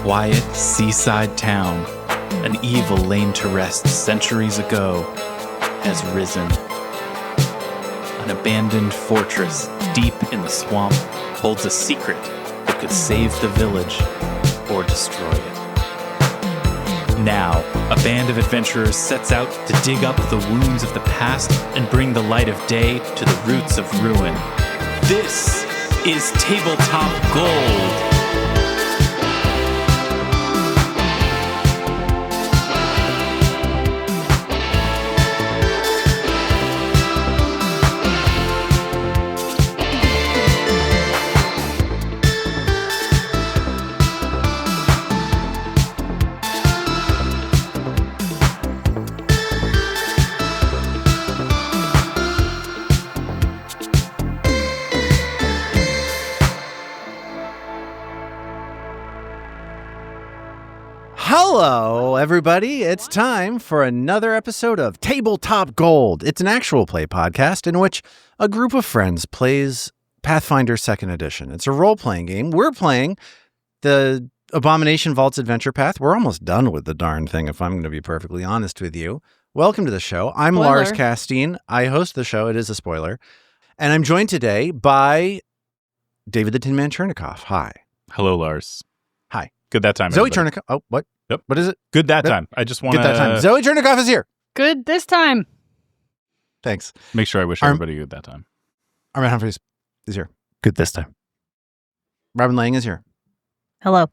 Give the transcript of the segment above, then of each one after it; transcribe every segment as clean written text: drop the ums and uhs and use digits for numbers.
quiet seaside town, an evil laid to rest centuries ago, has risen. An abandoned fortress deep in the swamp holds a secret that could save the village or destroy it. Now, a band of adventurers sets out to dig up the wounds of the past and bring the light of day to the roots of ruin. This is Tabletop Gold. Hello, everybody. It's time for another episode of Tabletop Gold. It's an actual play podcast in which a group of friends plays Pathfinder 2nd Edition. It's a role-playing game. We're playing the Abomination Vault's Adventure Path. We're almost done with the darn thing, if I'm going to be perfectly honest with you. Welcome to the show. I'm Lars Casteen. I host the show. It is a spoiler. And I'm joined today by David the Tin Man Chernicoff. Hi. Hello, Lars. Hi. Good that time, Zoe Chernicoff. Oh, what? Yep. What is it? Good that time. I just want to... Good that time. Zoe Chernicoff is here. Good this time. Thanks. Make sure I wish everybody good that time. Armin Humphreys is here. Good this time. Robin Lange is here. Hello.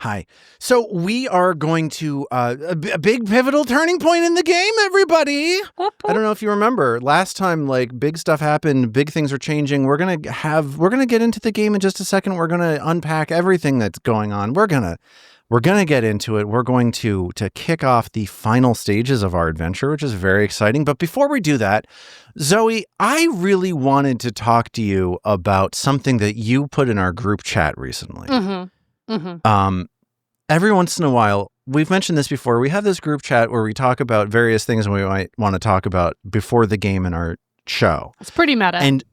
Hi. So we are going to a big pivotal turning point in the game, everybody. I don't know if you remember last time, like big stuff happened, big things are changing. We're going to get into the game in just a second. We're going to unpack everything that's going on. We're going to get into it. We're going to kick off the final stages of our adventure, which is very exciting. But before we do that, Zoe, I really wanted to talk to you about something that you put in our group chat recently. Mm-hmm. Mm-hmm. Every once in a while, we've mentioned this before, we have this group chat where we talk about various things we might want to talk about before the game in our show. It's pretty meta. And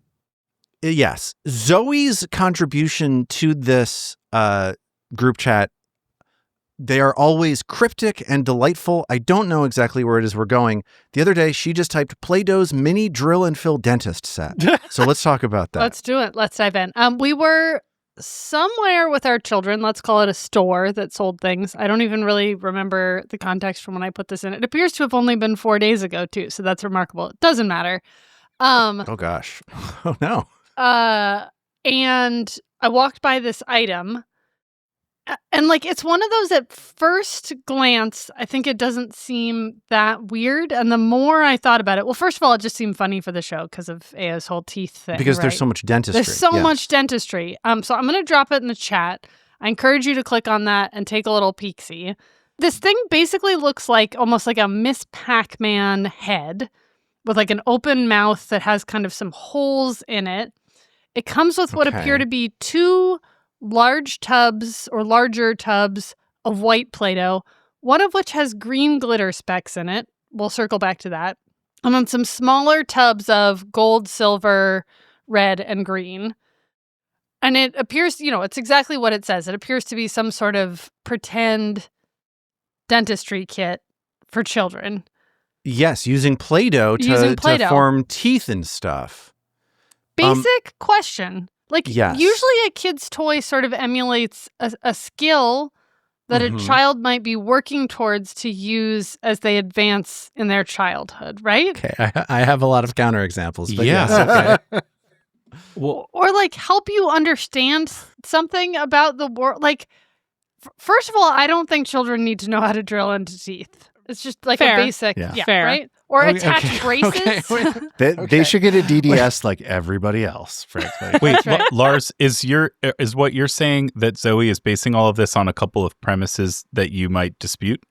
yes, Zoe's contribution to this group chat, they are always cryptic and delightful. I don't know exactly where it is we're going. The other day, she just typed Play-Doh's mini drill and fill dentist set. So let's talk about that. Let's do it. Let's dive in. We were somewhere with our children, let's call it a store that sold things. I don't even really remember the context from when I put this in. It appears to have only been 4 days ago, too, so that's remarkable. It doesn't matter. Oh, gosh. Oh, no. And I walked by this item, and like it's one of those at first glance, I think it doesn't seem that weird. And the more I thought about it, well, first of all, it just seemed funny for the show because of Aya's whole teeth thing. Because right? there's so much dentistry. There's so much dentistry. So I'm going to drop it in the chat. I encourage you to click on that and take a little peek-see. This thing basically looks like almost like a Miss Pac-Man head with like an open mouth that has kind of some holes in it. It comes with what appear to be two large tubs or larger tubs of white Play-Doh, one of which has green glitter specks in it. We'll circle back to that. And then some smaller tubs of gold, silver, red, and green. And it appears, it's exactly what it says. It appears to be some sort of pretend dentistry kit for children. Yes, using Play-Doh to form teeth and stuff. Basic question. Like, yes. Usually a kid's toy sort of emulates a skill that a child might be working towards to use as they advance in their childhood, right? Okay, I have a lot of counterexamples, but yes, okay. Well, or like help you understand something about the world. Like, first of all, I don't think children need to know how to drill into teeth. It's just like a basic, fair. Right? Or attach braces. They should get a DDS like everybody else, frankly. Wait, Lars, is what you're saying that Zoe is basing all of this on a couple of premises that you might dispute?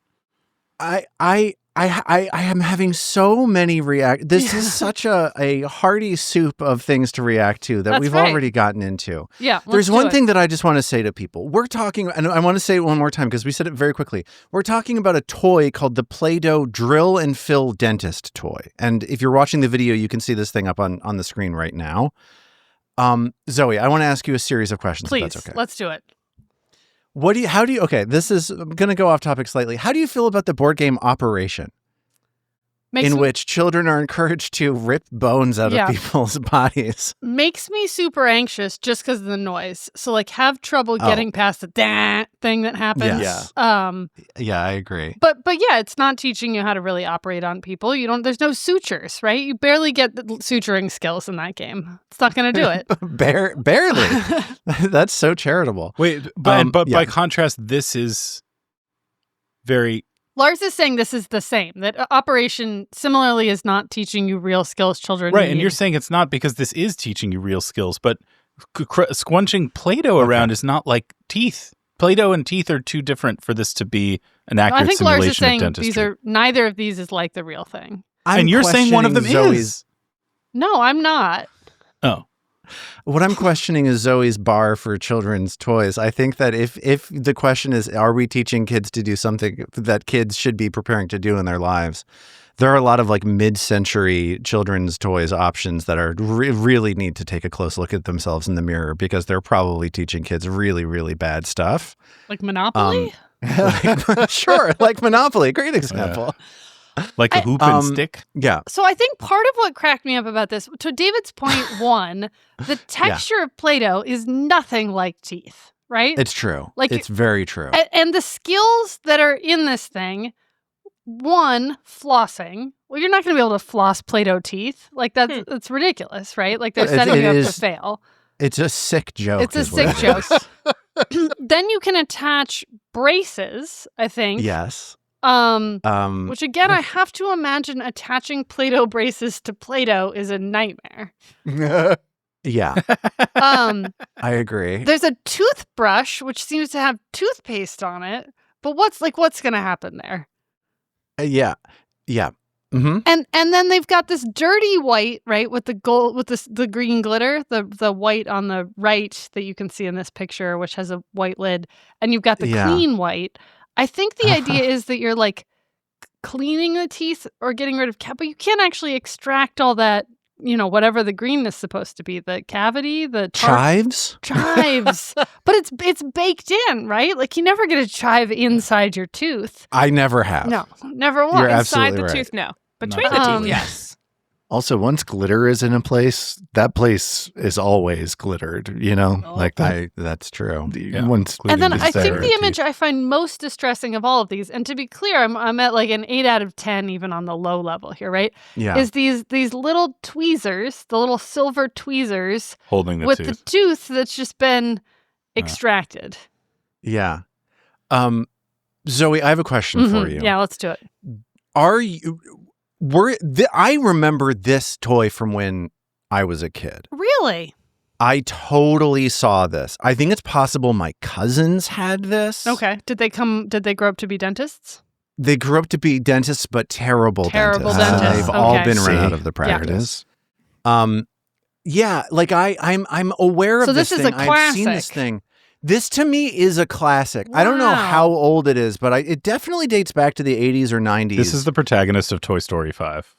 I am having so many This is such a hearty soup of things to react to that we've already gotten into. Yeah. There's one thing that I just want to say to people. We're talking, and I want to say it one more time because we said it very quickly. We're talking about a toy called the Play-Doh Drill and Fill Dentist toy. And if you're watching the video, you can see this thing up on the screen right now. Zoe, I want to ask you a series of questions. Please, if that's okay. Let's do it. Okay, this is, I'm going to go off topic slightly. How do you feel about the board game Operation? Which children are encouraged to rip bones out of people's bodies. Makes me super anxious just because of the noise. So, like, have trouble getting past the thing that happens. Yes. Yeah, I agree. But yeah, it's not teaching you how to really operate on people. There's no sutures, right? You barely get the suturing skills in that game. It's not going to do it. Barely. That's so charitable. Wait, but by contrast, this is very... Lars is saying this is the same, that Operation similarly is not teaching you real skills children Right, need. and you're saying it's not because this is teaching you real skills, but squunching Play-Doh around is not like teeth. Play-Doh and teeth are too different for this to be an accurate I think simulation Lars is saying of dentistry. neither of these is like the real thing. And you're saying one of them is. No, I'm not. Oh. What I'm questioning is Zoe's bar for children's toys. I think that if the question is, are we teaching kids to do something that kids should be preparing to do in their lives? There are a lot of like mid-century children's toys options that are really need to take a close look at themselves in the mirror because they're probably teaching kids really, really bad stuff. Like Monopoly? Sure, like Monopoly. Great example. Like a hoop and stick? Yeah. So I think part of what cracked me up about this, to David's point one, the texture of Play-Doh is nothing like teeth, right? It's true. Like, it's very true. And the skills that are in this thing, one, flossing. Well, you're not going to be able to floss Play-Doh teeth. Like, that's ridiculous, right? Like, they're setting you up to fail. It's a sick joke. It's a sick joke. Then you can attach braces, I think. Yes. Which again, I have to imagine attaching Play-Doh braces to Play-Doh is a nightmare. Yeah. I agree. There's a toothbrush which seems to have toothpaste on it, but what's going to happen there? Yeah. Mm-hmm. And then they've got this dirty white, right, with the gold, with the green glitter, the white on the right that you can see in this picture, which has a white lid, and you've got the clean white. I think the idea is that you're like cleaning the teeth or getting rid of but you can't actually extract all that, whatever the green is supposed to be, the cavity, the chives. But it's baked in, right? Like you never get a chive inside your tooth. I never have. No, never once. You're Inside the right. tooth, no. Between the teeth, yes. Also, once glitter is in a place, that place is always glittered, like that. That's true. Once and then I think center the image I find most distressing of all of these, and to be clear, I'm at like an 8 out of 10 even on the low level here, right? Yeah. Is these little tweezers, the little silver tweezers holding the with tooth. the tooth that's just been extracted. Yeah. Zoe, I have a question for you. Yeah, let's do it. I remember this toy from when I was a kid. Really? I totally saw this. I think it's possible my cousins had this. Okay. Did they grow up to be dentists? They grew up to be dentists, but terrible dentists. They've all been run See? out of the practice. Yeah. Like I'm aware of this thing. So this is a classic. I've seen this thing. This to me is a classic. Wow. I don't know how old it is, but it definitely dates back to the 80s or 90s. This is the protagonist of Toy Story 5.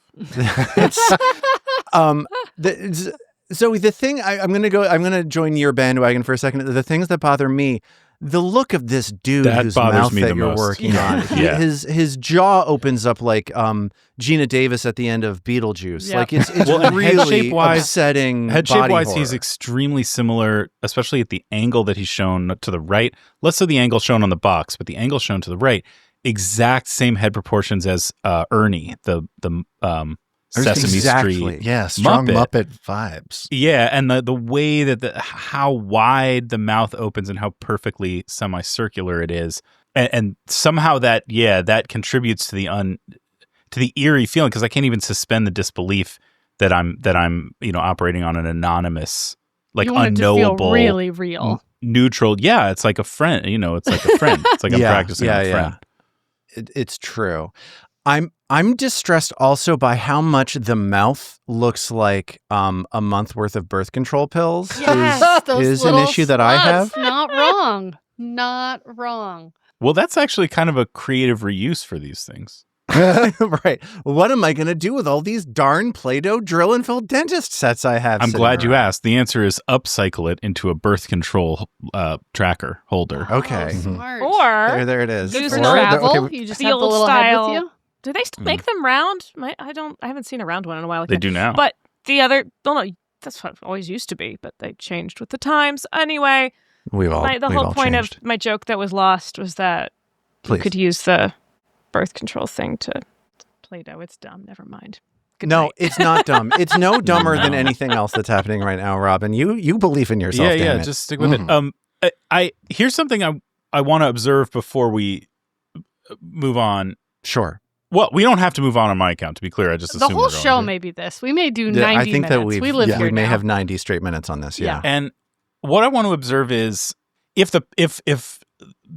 Zoe, the thing I'm gonna join your bandwagon for a second. The things that bother me, the look of this dude whose mouth that you're working on. Yeah. His jaw opens up like Gina Davis at the end of Beetlejuice. Yeah. Like it's Well, really head-shape-wise- upsetting. Head body shape-wise, horror. he's extremely similar, especially at the angle that he's shown to the right. Less so the angle shown on the box, but the angle shown to the right, exact same head proportions as Ernie, the Sesame Street. Yeah, strong Muppet. vibes. Yeah, and the way that how wide the mouth opens and how perfectly semicircular it is, and somehow that contributes to the eerie feeling, because I can't even suspend the disbelief that I'm operating on an anonymous, like you want unknowable, it to feel really real, neutral. Yeah, it's like a friend. It's like a friend. It's like I'm practicing on a friend. It's true. I'm distressed also by how much the mouth looks like a month worth of birth control pills. Yes, is an issue that I have. Not wrong. Well, that's actually kind of a creative reuse for these things. Right. What am I going to do with all these darn Play-Doh drill and fill dentist sets I have? I'm sitting glad you around? asked. The answer is upcycle it into a birth control tracker holder. Okay. Oh, smart. Or There it is. use Or- travel. okay, You just the have the old little head style. with you. do they still make them round? I haven't seen a round one in a while. They do now. But the other, no, that's what it always used to be, but they changed with the times. Anyway, We've all the whole point changed. of my joke that was lost was that Please. you could use the birth control thing to Play-Doh. It's dumb. Never mind. Good No, night. it's not dumb. It's no dumber than No. anything else that's happening right now, Robin. You believe in yourself, yeah, damn it. just stick with it. I here's something I want to observe before we move on. Sure. Well, we don't have to move on my account, to be clear. I just The assume whole we're going show to. may be this. We may do 90 I think minutes. that we live here we may now. have 90 straight minutes on this. Yeah. And what I want to observe is if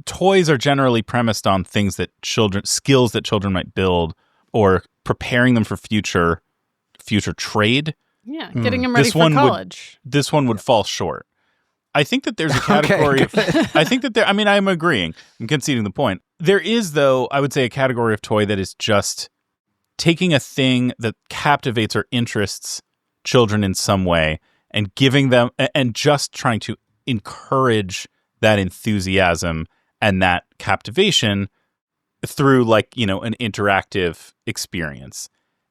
toys are generally premised on skills that children might build or preparing them for future trade, Yeah, getting them ready This for one would- college. this one would fall short. I think that there's a category of I think that I'm agreeing. I'm conceding the point. There is, though, I would say, a category of toy that is just taking a thing that captivates or interests children in some way and giving them and just trying to encourage that enthusiasm and that captivation through an interactive experience.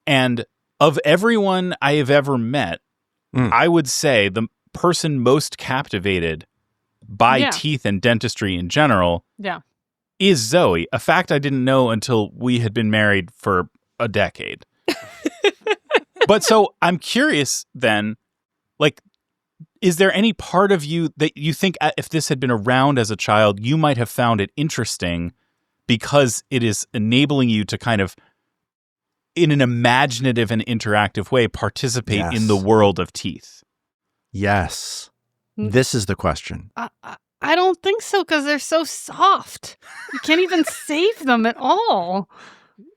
And of everyone I have ever met, I would say the person most captivated by teeth and dentistry in general is Zoe, a fact I didn't know until we had been married for a decade. But so I'm curious then, is there any part of you that you think if this had been around as a child, you might have found it interesting because it is enabling you to kind of, in an imaginative and interactive way, participate in the world of teeth? Yes. This is the question. I don't think so because they're so soft. You can't even save them at all.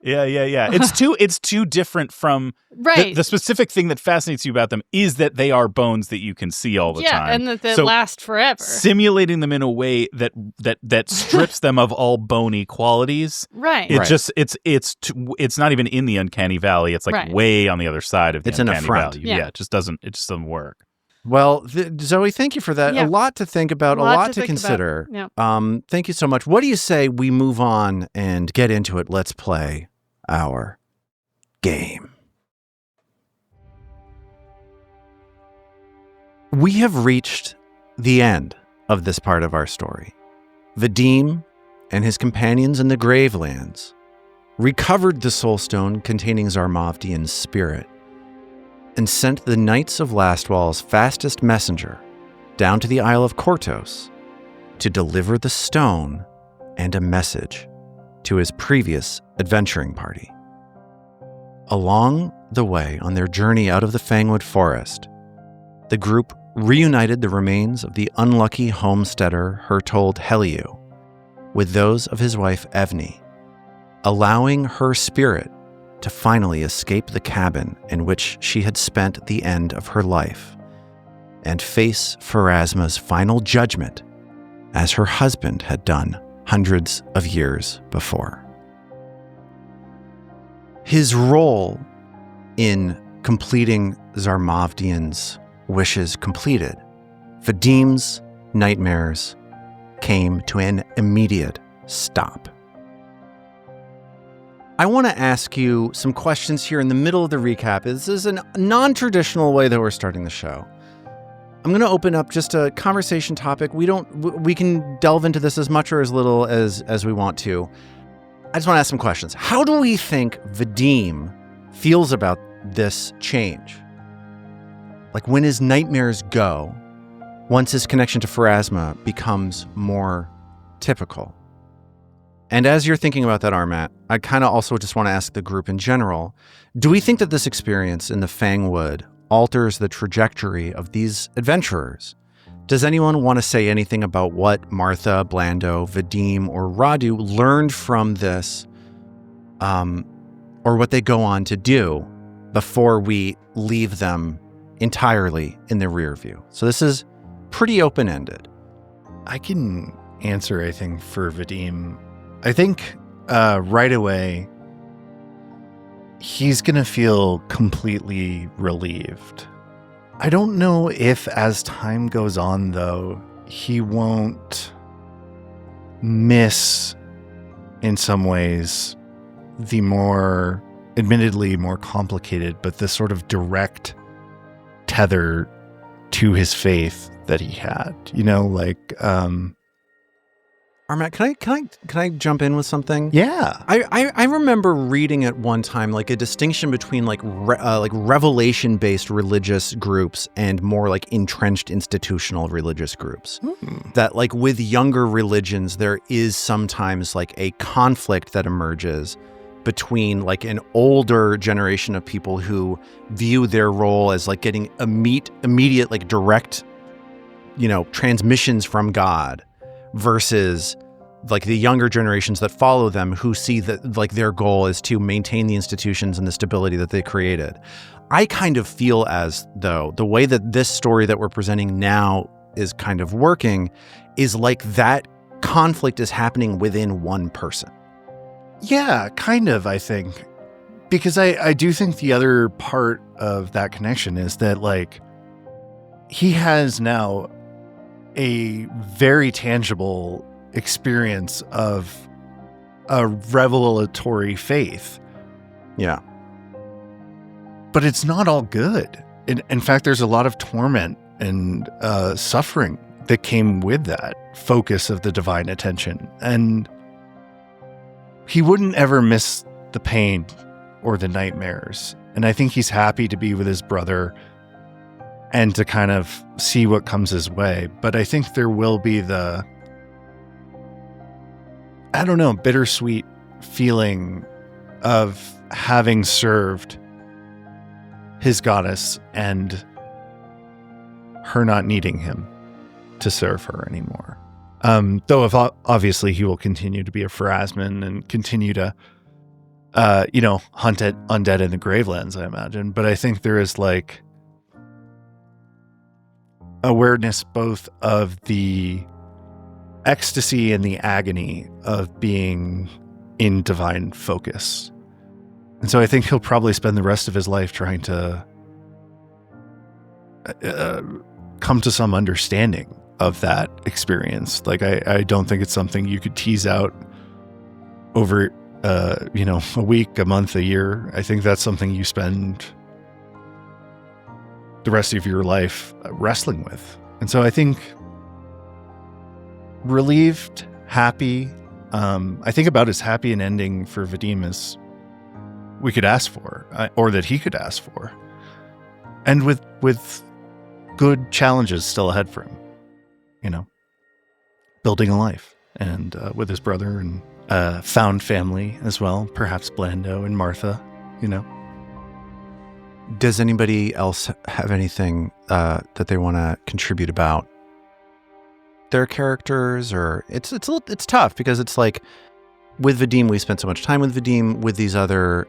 Yeah. It's too different from Right. the specific thing that fascinates you about them is that they are bones that you can see all the time. Yeah, and that they So last forever. simulating them in a way that strips them of all bony qualities. Right. It just it's not even in the uncanny valley. It's way on the other side of the It's an uncanny affront. valley. Yeah. It just doesn't work. Well, Zoe, thank you for that. Yeah. A lot to think about, a lot to think consider. about. Yeah. Thank you so much. What do you say we move on and get into it? Let's play our game. We have reached the end of this part of our story. Vadim and his companions in the Gravelands recovered the Soul Stone containing Zarmavdian's spirit and sent the Knights of Lastwall's fastest messenger down to the Isle of Kortos to deliver the stone and a message to his previous adventuring party. Along the way on their journey out of the Fangwood Forest, the group reunited the remains of the unlucky homesteader Hertold Heliu with those of his wife Evni, allowing her spirit to finally escape the cabin in which she had spent the end of her life and face Pharasma's final judgment as her husband had done hundreds of years before. His role in completing Zarmavdian's wishes completed, Vadim's nightmares came to an immediate stop. I want to ask you some questions here in the middle of the recap. This is a non-traditional way that we're starting the show. I'm going to open up just a conversation topic. We can delve into this as much or as little as we want to. I just want to ask some questions. How do we think Vadim feels about this change? Like when his nightmares go, once his connection to Pharasma becomes more typical. And as you're thinking about that, Armat, I kind of also just want to ask the group in general, do we think that this experience in the Fangwood alters the trajectory of these adventurers? Does anyone want to say anything about what Martha, Blando, Vadim, or Radu learned from this, or what they go on to do before we leave them entirely in the rear view? So this is pretty open-ended. I can answer, I think, for Vadim. I think right away, he's going to feel completely relieved. I don't know if as time goes on, though, he won't miss, in some ways, the more, admittedly more complicated, but the sort of direct tether to his faith that he had. Armat, can I jump in with something? Yeah. I remember reading at one time like a distinction between like revelation-based religious groups and more like entrenched institutional religious groups. That like with younger religions there is sometimes like a conflict that emerges between like an older generation of people who view their role as like getting immediate like direct transmissions from God, versus like the younger generations that follow them who see that like their goal is to maintain the institutions and the stability that they created. I kind of feel as though the way that this story that we're presenting now is kind of working is like that conflict is happening within one person. Yeah, kind of, I think. Because I do think the other part of that connection is that like he has now a very tangible experience of a revelatory faith. Yeah. But it's not all good. In fact, there's a lot of torment and suffering that came with that focus of the divine attention. And he wouldn't ever miss the pain or the nightmares. And I think he's happy to be with his brother and to kind of see what comes his way. But I think there will be the, bittersweet feeling of having served his goddess and her not needing him to serve her anymore. Though if obviously he will continue to be a Pharasman and continue to, hunt at undead in the Gravelands, I imagine. But I think there is like awareness both of the ecstasy and the agony of being in divine focus. And so I think he'll probably spend the rest of his life trying to come to some understanding of that experience. Like, I don't think it's something you could tease out over, a week, a month, a year. I think that's something you spend the rest of your life wrestling with. And so I think relieved, happy, I think about as happy an ending for Vadim as we could ask for, or that he could ask for. And with good challenges still ahead for him. Building a life, and with his brother and found family as well, perhaps Blando and Martha, Does anybody else have anything that they want to contribute about their characters? Or it's tough because it's like with Vadim, we spent so much time with Vadim. With these other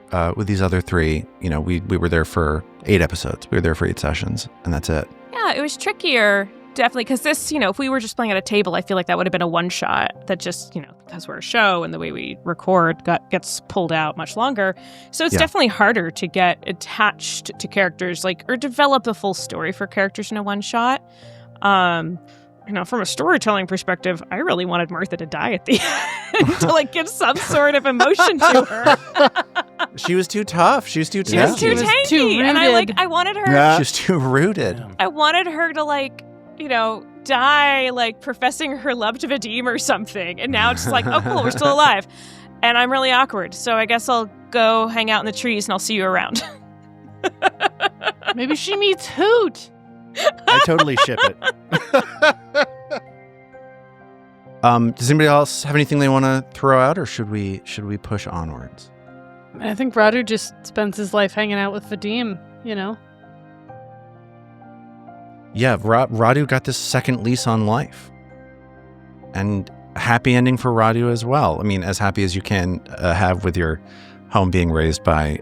three, we were there for 8 episodes. We were there for 8 sessions, and that's it. Yeah, it was trickier. Definitely, because this, if we were just playing at a table, I feel like that would have been a one-shot that just, because we're a show and the way we record gets pulled out much longer. So it's definitely harder to get attached to characters, or develop a full story for characters in a one-shot. From a storytelling perspective, I really wanted Martha to die at the end to, give some sort of emotion to her. She was too tough. She was too She was too tanky. And I wanted her... Yeah. She was too rooted. I wanted her to, die, professing her love to Vadim or something. And now it's just oh, cool, we're still alive. And I'm really awkward. So I guess I'll go hang out in the trees and I'll see you around. Maybe she meets Hoot. I totally ship it. Does anybody else have anything they want to throw out, or should we push onwards? I think Radu just spends his life hanging out with Vadim, Yeah, Radu got this second lease on life. And a happy ending for Radu as well. I mean, as happy as you can have with your home being raised by,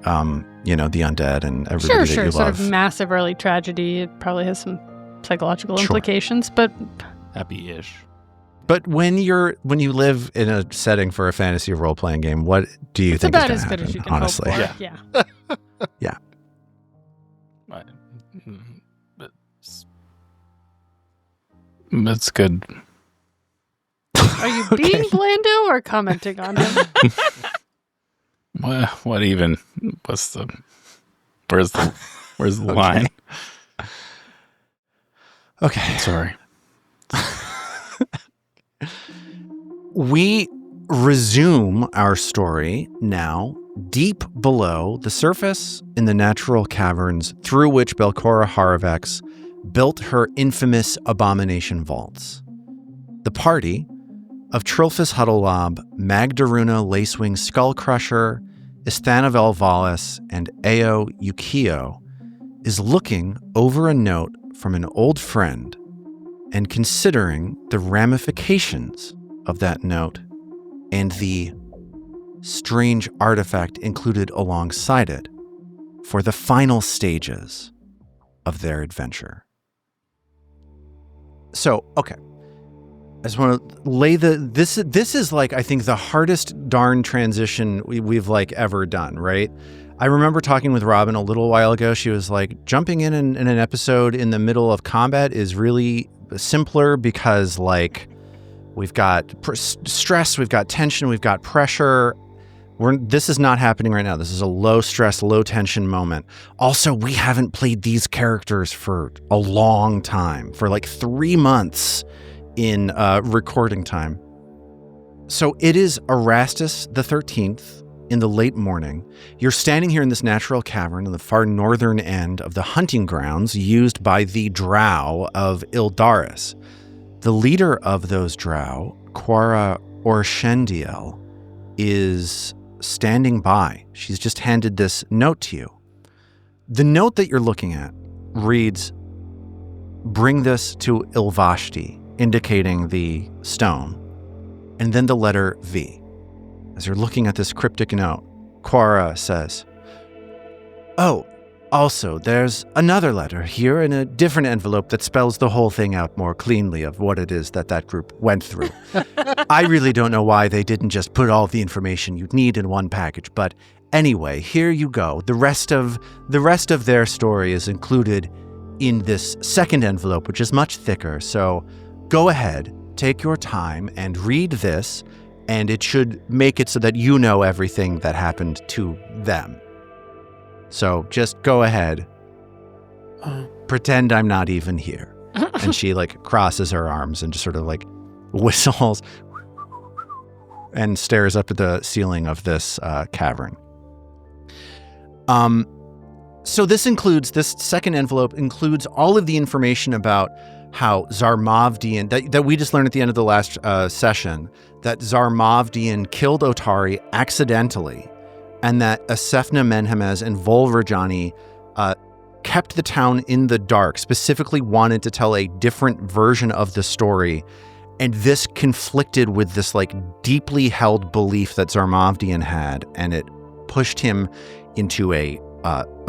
the undead and everybody that you love. Sort of massive early tragedy. It probably has some psychological implications, but... Happy-ish. But when you live in a setting for a fantasy role-playing game, what do you think is about going to as good happen, as you can honestly? hope for. Yeah. Yeah. That's good. Are you being Blando or commenting on him? What even? Where's the line? Okay. Sorry. We resume our story now deep below the surface in the natural caverns through which Belcora Harvex built her infamous Abomination vaults. The party of Trilphus Huddlelob, Magdaruna Lacewing Skullcrusher, Isthanavel Valis, and Ao Yukio is looking over a note from an old friend and considering the ramifications of that note and the strange artifact included alongside it for the final stages of their adventure. So, okay. I just want to lay this is like, I think, the hardest darn transition we've like ever done, right? I remember talking with Robin a little while ago. She was like, jumping in an episode in the middle of combat is really simpler because like we've got stress, we've got tension, we've got pressure. This is not happening right now. This is a low stress, low tension moment. Also, we haven't played these characters for a long time, for like 3 months in recording time. So it is Erastus the 13th in the late morning. You're standing here in this natural cavern on the far northern end of the hunting grounds used by the drow of Ildaris. The leader of those drow, Quara Orshendiel, is standing by. She's just handed this note to you. The note that you're looking at reads, "Bring this to Ilvashti," indicating the stone, and then the letter V. As you're looking at this cryptic note, Quara says, "Oh, also, there's another letter here in a different envelope that spells the whole thing out more cleanly of what it is that group went through. I really don't know why they didn't just put all the information you'd need in one package, but anyway, here you go. The rest of their story is included in this second envelope, which is much thicker. So go ahead, take your time and read this, and it should make it so that you know everything that happened to them. So just go ahead. Pretend I'm not even here." And she like crosses her arms and just sort of like whistles and stares up at the ceiling of this cavern. So this second envelope includes all of the information about how Zarmavdian, that we just learned at the end of the last session, that Zarmavdian killed Otari accidentally, and that Asefna Menhamez and Volverjani kept the town in the dark, specifically wanted to tell a different version of the story, and this conflicted with this like deeply held belief that Zarmavdian had, and it pushed him into a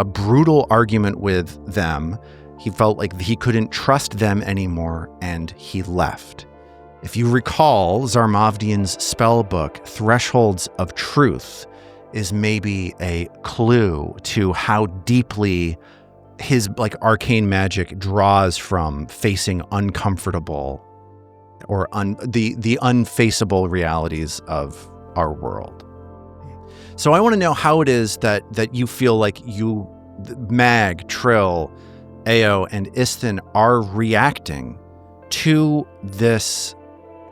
brutal argument with them. He felt like he couldn't trust them anymore, and he left. If you recall, Zarmavdian's spellbook, Thresholds of Truth, is maybe a clue to how deeply his like arcane magic draws from facing uncomfortable or the unfaceable realities of our world. So I want to know how it is that you feel like you, Mag, Trill, Ao, and Isthin are reacting to this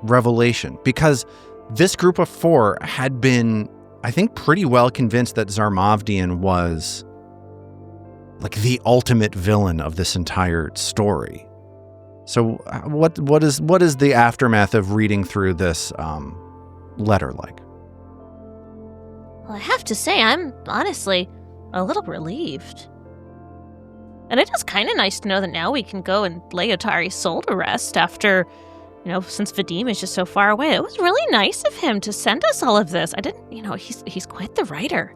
revelation, because this group of 4 had been, I think, pretty well convinced that Zarmavdian was like the ultimate villain of this entire story. So what is the aftermath of reading through this letter like? Well, I have to say, I'm honestly a little relieved. And it is kind of nice to know that now we can go and lay Otari's soul to rest after, since Vadim is just so far away. It was really nice of him to send us all of this. I didn't, he's quite the writer.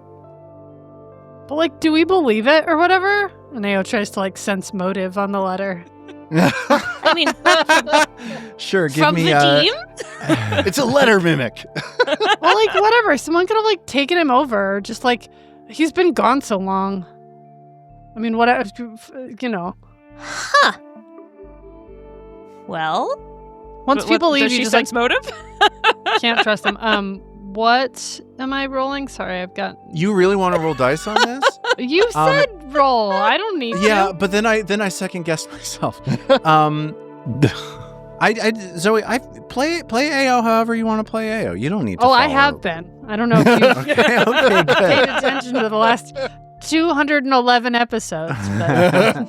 But, like, do we believe it or whatever? And Ao tries to, like, sense motive on the letter. I mean, Sure, give From me Vadim? It's a letter mimic. Well, like, whatever. Someone could have, like, taken him over. Just, like, he's been gone so long. I mean, what, you know. Huh. Well? Once people leave, does you she just, sense like, motive? can't trust them. What am I rolling? Sorry, I've got... You really want to roll dice on this? You said roll. I don't need Yeah, to. but then I second guessed myself. Zoe, I play AO however you want to play AO. You don't need to. Oh, I follow. have been. I don't know if you Okay, good. paid attention to the last 211 episodes. But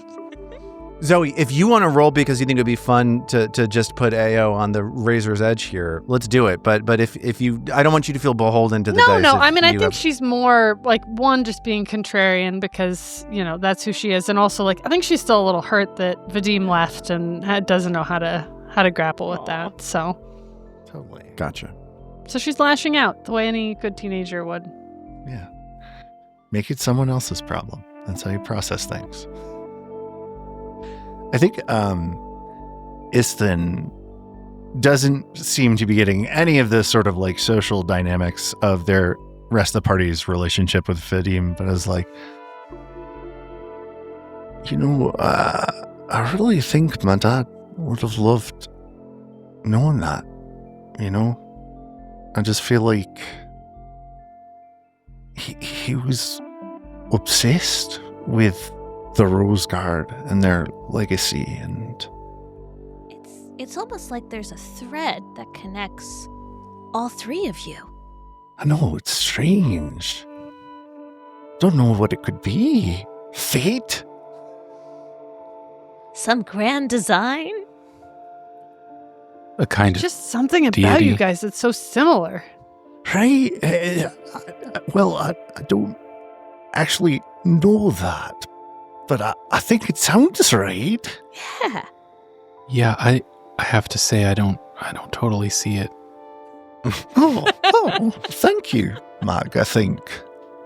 Zoe, if you want to roll because you think it'd be fun to just put AO on the razor's edge here, let's do it. But if you, I don't want you to feel beholden to the dice. no. if I mean, I you think have- she's more like one, just being contrarian because that's who she is, and also like I think she's still a little hurt that Vadim left and doesn't know how to grapple with that. So Totally. Gotcha. So she's lashing out the way any good teenager would. Yeah. Make it someone else's problem. That's how you process things. I think Isthan doesn't seem to be getting any of the sort of like social dynamics of their rest of the party's relationship with Vadim, but is like, I really think my dad would have loved knowing that, I just feel like he was obsessed with the Rose Guard and their legacy, and It's almost like there's a thread that connects all three of you. I know it's strange. Don't know what it could be. Fate? Some grand design? A kind of Just something about deity. you guys that's so similar. Right? I don't actually know that, but I think it sounds right. Yeah. Yeah, I have to say I don't totally see it. Oh, thank you, Mag, I think.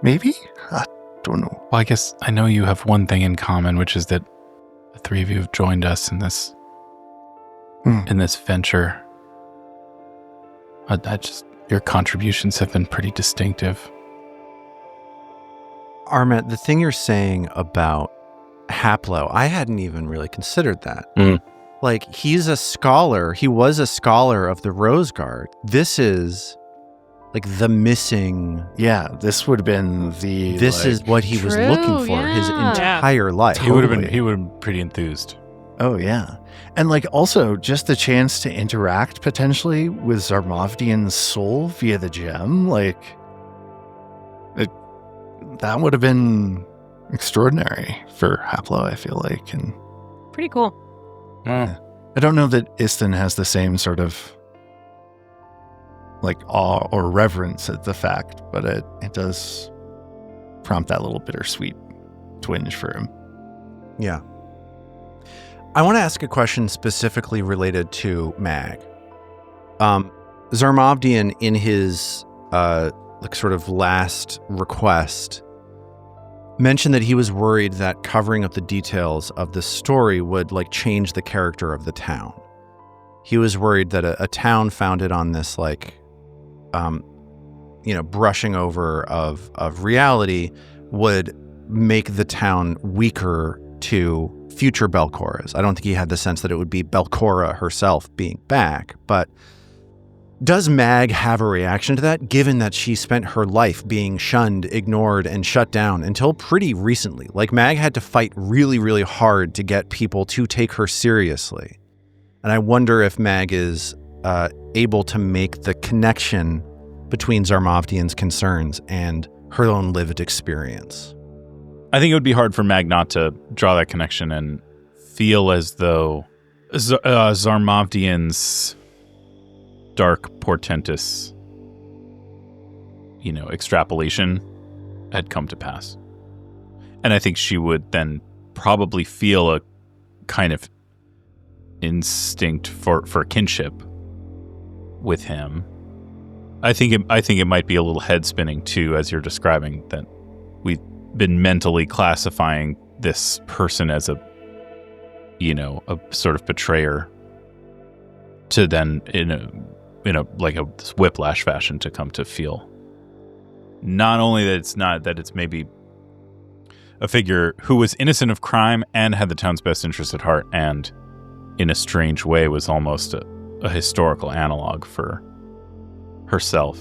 Maybe? I don't know. Well, I guess I know you have one thing in common, which is that the three of you have joined us in this venture. Your contributions have been pretty distinctive. Armet, the thing you're saying about Haplo, I hadn't even really considered that. Like, he's a scholar. He was a scholar of the Rose Guard. This is like the missing. Yeah, this would have been the. This is what he was True, looking for his yeah. entire life. He would have been pretty enthused. Oh, yeah. And like also just the chance to interact potentially with Zarmovdian's soul via the gem, like that would have been extraordinary for Haplo, I feel like. And Pretty cool. I don't know that Isthan has the same sort of like awe or reverence at the fact, but it does prompt that little bittersweet twinge for him. Yeah. I want to ask a question specifically related to Mag. Zarmovdian, in his like sort of last request, mentioned that he was worried that covering up the details of the story would like change the character of the town. He was worried that a town founded on this like, brushing over of reality would make the town weaker to future Belcoras. I don't think he had the sense that it would be Belcora herself being back, but does Mag have a reaction to that, given that she spent her life being shunned, ignored, and shut down until pretty recently? Like, Mag had to fight really, really hard to get people to take her seriously. And I wonder if Mag is able to make the connection between Zarmovdian's concerns and her own lived experience. I think it would be hard for Mag not to draw that connection and feel as though Zarmovdian's dark, portentous, extrapolation had come to pass. And I think she would then probably feel a kind of instinct for kinship with him. I think it might be a little head spinning too, as you're describing, that we've been mentally classifying this person as a sort of betrayer. to then in a like a whiplash fashion to come to feel not only that it's maybe a figure who was innocent of crime and had the town's best interest at heart, and in a strange way was almost a historical analog for herself.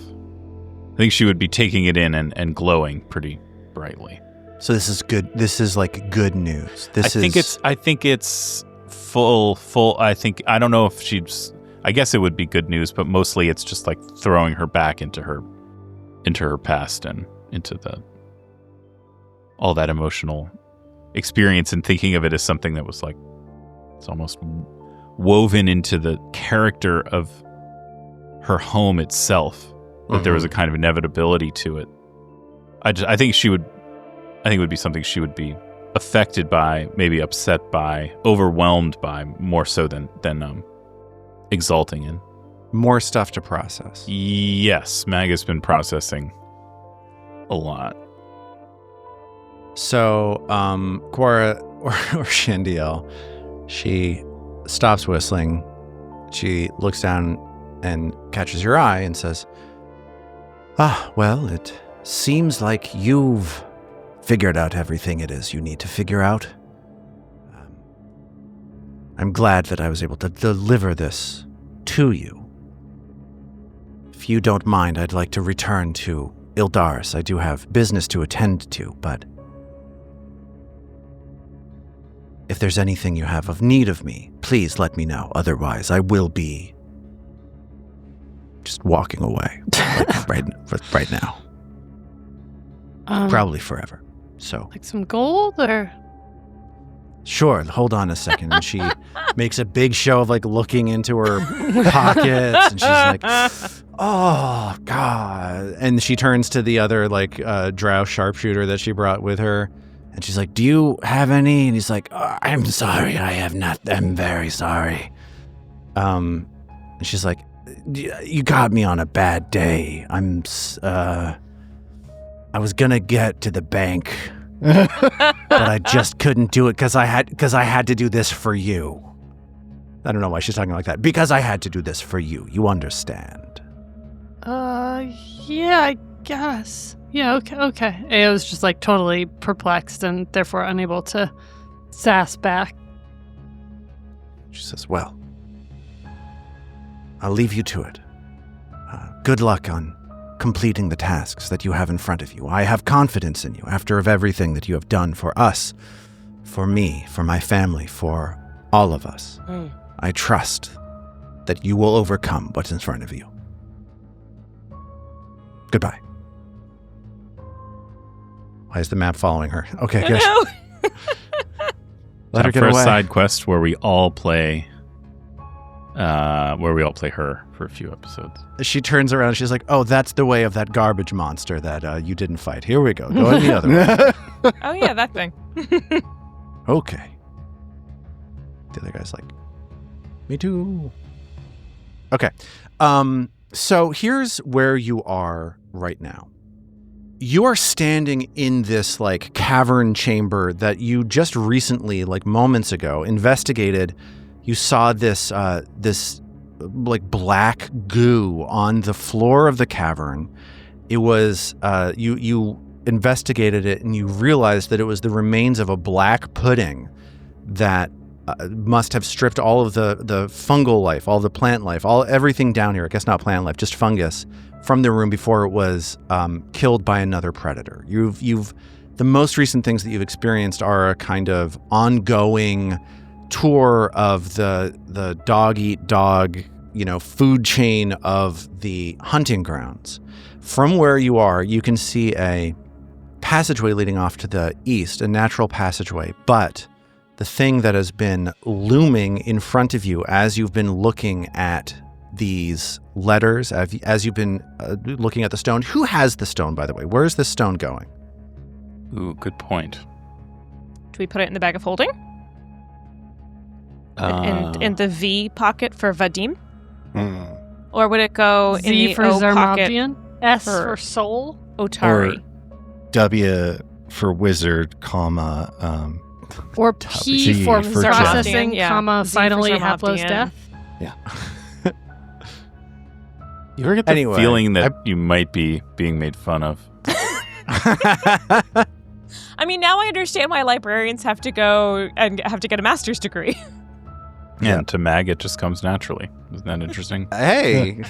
I think she would be taking it in and glowing pretty brightly. So this is good. This is like good news. I think it's full. I don't know if she's. I guess it would be good news, but mostly it's just like throwing her back into her past and into all that emotional experience, and thinking of it as something that was like it's almost woven into the character of her home itself. That there was a kind of inevitability to it. I think it would be something she would be affected by, maybe upset by, overwhelmed by, more so than exulting in. More stuff to process. Yes, Mag has been processing a lot. So, Quora or Shandiel, she stops whistling. She looks down and catches your eye and says, well, it seems like you've figured out everything it is you need to figure out. I'm glad that I was able to deliver this to you. If you don't mind, I'd like to return to Ildaris. I do have business to attend to, but if there's anything you have of need of me, please let me know. Otherwise, I will be just walking away right now. Probably forever. So, like some gold or? Sure, hold on a second. And she makes a big show of like looking into her pockets, and she's like, oh God. And she turns to the other like drow sharpshooter that she brought with her, and she's like, do you have any? And he's like, I'm sorry, I have not. I'm very sorry. And she's like, you got me on a bad day. I was gonna get to the bank, but I just couldn't do it because I had to do this for you. I don't know why she's talking like that. Because I had to do this for you. You understand? Yeah, I guess. Yeah, okay. I was just like totally perplexed and therefore unable to sass back. She says, well, I'll leave you to it. Good luck on completing the tasks that you have in front of you. I have confidence in you after of everything that you have done for us, for me, for my family, for all of us. I trust that you will overcome what's in front of you. Goodbye. Why is the map following her? Okay, good. No. Let her get for away. a side quest where we all play her for a few episodes. She turns around and she's like, oh, that's the way of that garbage monster that you didn't fight. Here we go. Go in the other way. Oh yeah, that thing. Okay. The other guy's like, me too. Okay. So here's where you are right now. You are standing in this like cavern chamber that you just recently, like moments ago, investigated. You saw this like black goo on the floor of the cavern. It was you investigated it and you realized that it was the remains of a black pudding that must have stripped all of the fungal life, all the plant life, everything down here. I guess not plant life, just fungus from the room before it was killed by another predator. The most recent things that you've experienced are a kind of ongoing tour of the dog eat dog, food chain of the hunting grounds. From where you are, you can see a passageway leading off to the east, a natural passageway, but the thing that has been looming in front of you as you've been looking at these letters, as you've been looking at the stone. Who has the stone, by the way? Where is this stone going? Ooh, good point. Do we put it in the bag of holding? In the V pocket for Vadim? Or would it go in Z the for O pocket Zarmadian, S for for soul, Otari? Or W for wizard, comma, or P G for for processing, Jet. Yeah. comma, Z for finally Zarmadian. Haplo's death. yeah. You ever get the Anyway, feeling that you might be being made fun of? I mean, now I understand why librarians have to go and have to get a master's degree. And to Mag, it just comes naturally. Isn't that interesting? Hey,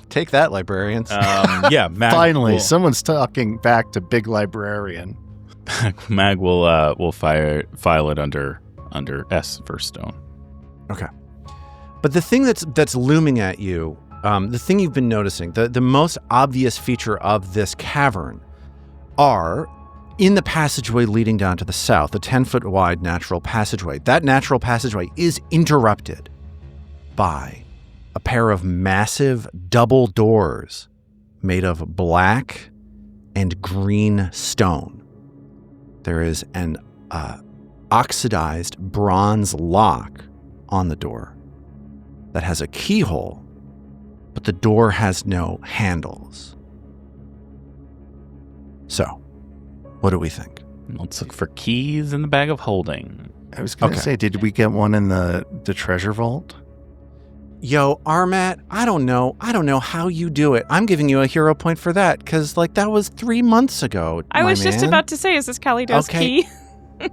take that, librarians. Yeah, Mag. Finally, someone's talking back to Big Librarian. Mag will file it under S for stone. Okay. But the thing that's looming at you, the thing you've been noticing, the most obvious feature of this cavern are in the passageway leading down to the south, a 10-foot wide natural passageway. That natural passageway is interrupted by a pair of massive double doors made of black and green stone. There is an oxidized bronze lock on the door that has a keyhole, but the door has no handles. So, what do we think? Let's look for keys in the bag of holding. I was going to say, did we get one in the treasure vault? Yo, Armat, I don't know how you do it. I'm giving you a hero point for that, because, that was 3 months ago. I was just about to say, is this Calido's key?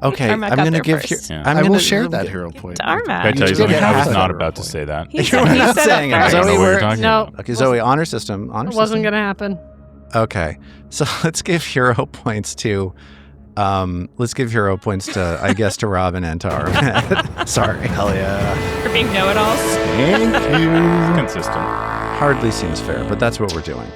Okay, Armat I'm got going to there give first. you... Yeah. I'm I will gonna share that hero point. To Armat. Can I tell you did something? get I was half not that about to point. say that. He said not it saying it. up I don't know Zoe, what you're we're- talking No. about. Okay, Zoe, honor system. It wasn't going to happen. Okay, so let's give hero points to... let's give hero points to, I guess, to Robin and to Armat. Sorry. Hell yeah. For being know-it-alls. Thank you. Consistent. Hardly seems fair, but that's what we're doing.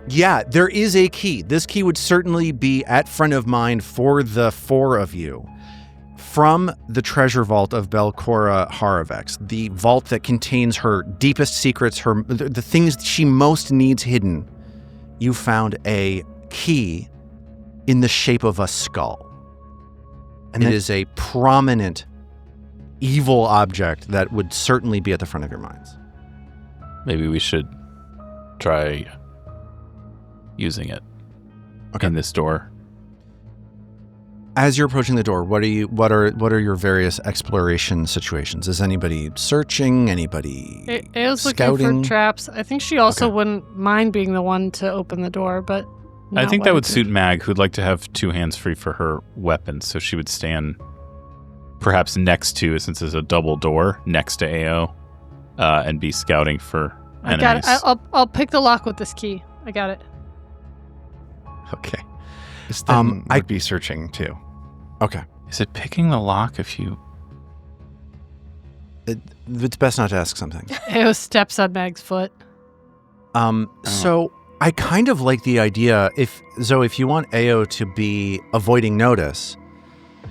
Yeah, there is a key. This key would certainly be at front of mind for the four of you. From the treasure vault of Belcora Haravex, the vault that contains her deepest secrets, the things she most needs hidden, you found a key in the shape of a skull. And it is a prominent evil object that would certainly be at the front of your minds. Maybe we should try using it in this door. As you're approaching the door, what are your various exploration situations? Is anybody searching? Anybody Ao's scouting? looking for traps. I think she also wouldn't mind being the one to open the door, but I think that not would wanting suit Mag, who'd like to have two hands free for her weapons, so she would stand perhaps next to, since there's a double door, next to AO, and be scouting for to. I enemies. got it. I'll pick the lock with this key. I got it. Okay. This then would be searching too. Okay. Is it picking the lock if you... It's best not to ask something. Ao steps on Mag's foot. So I kind of like the idea, if you want Ao to be avoiding notice,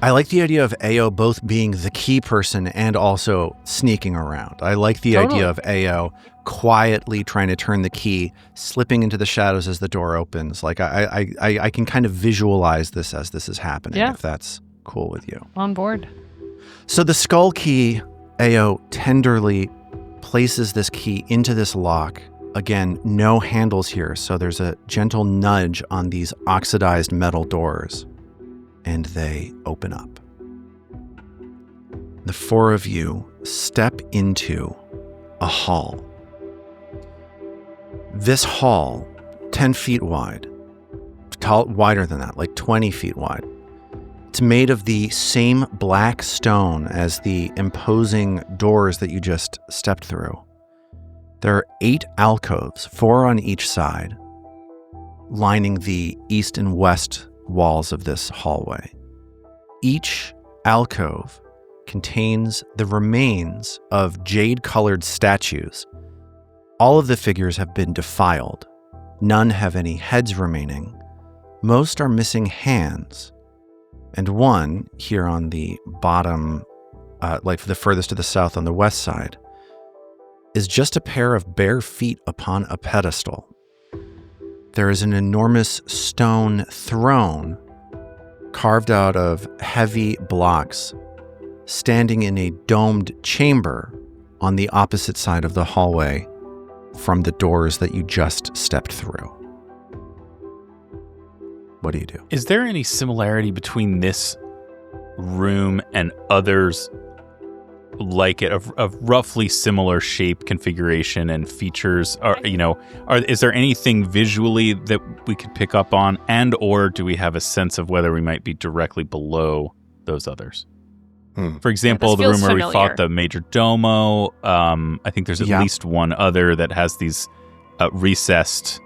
I like the idea of Ao both being the key person and also sneaking around. I like the idea of Ao quietly trying to turn the key, slipping into the shadows as the door opens. Like I can kind of visualize this as this is happening, if that's cool with you. On board. So the skull key, Ao tenderly places this key into this lock. Again, no handles here, so there's a gentle nudge on these oxidized metal doors, and they open up. The four of you step into a hall. This hall, 10 feet wide, wider than that, like 20 feet wide. It's made of the same black stone as the imposing doors that you just stepped through. There are 8 alcoves, 4 on each side, lining the east and west walls of this hallway. Each alcove contains the remains of jade-colored statues. All of the figures have been defiled. None have any heads remaining. Most are missing hands. And one, here on the bottom, like the furthest to the south on the west side, is just a pair of bare feet upon a pedestal. There is an enormous stone throne carved out of heavy blocks, standing in a domed chamber on the opposite side of the hallway from the doors that you just stepped through. What do you do? Is there any similarity between this room and others like it, of roughly similar shape, configuration, and features? Is there anything visually that we could pick up on, and or do we have a sense of whether we might be directly below those others? For example, the room where we fought the Major Domo, I think there's at least one other that has these recessed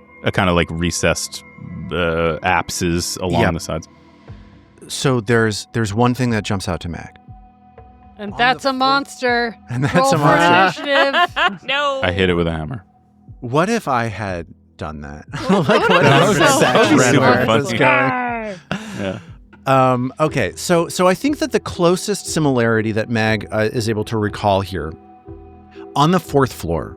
apses along the sides. So there's one thing that jumps out to Mag. And that's a monster. And that's Roll a for monster. initiative. No. I hit it with a hammer. What if I had done that? Okay, so I think that the closest similarity that Mag is able to recall here, on the 4th floor,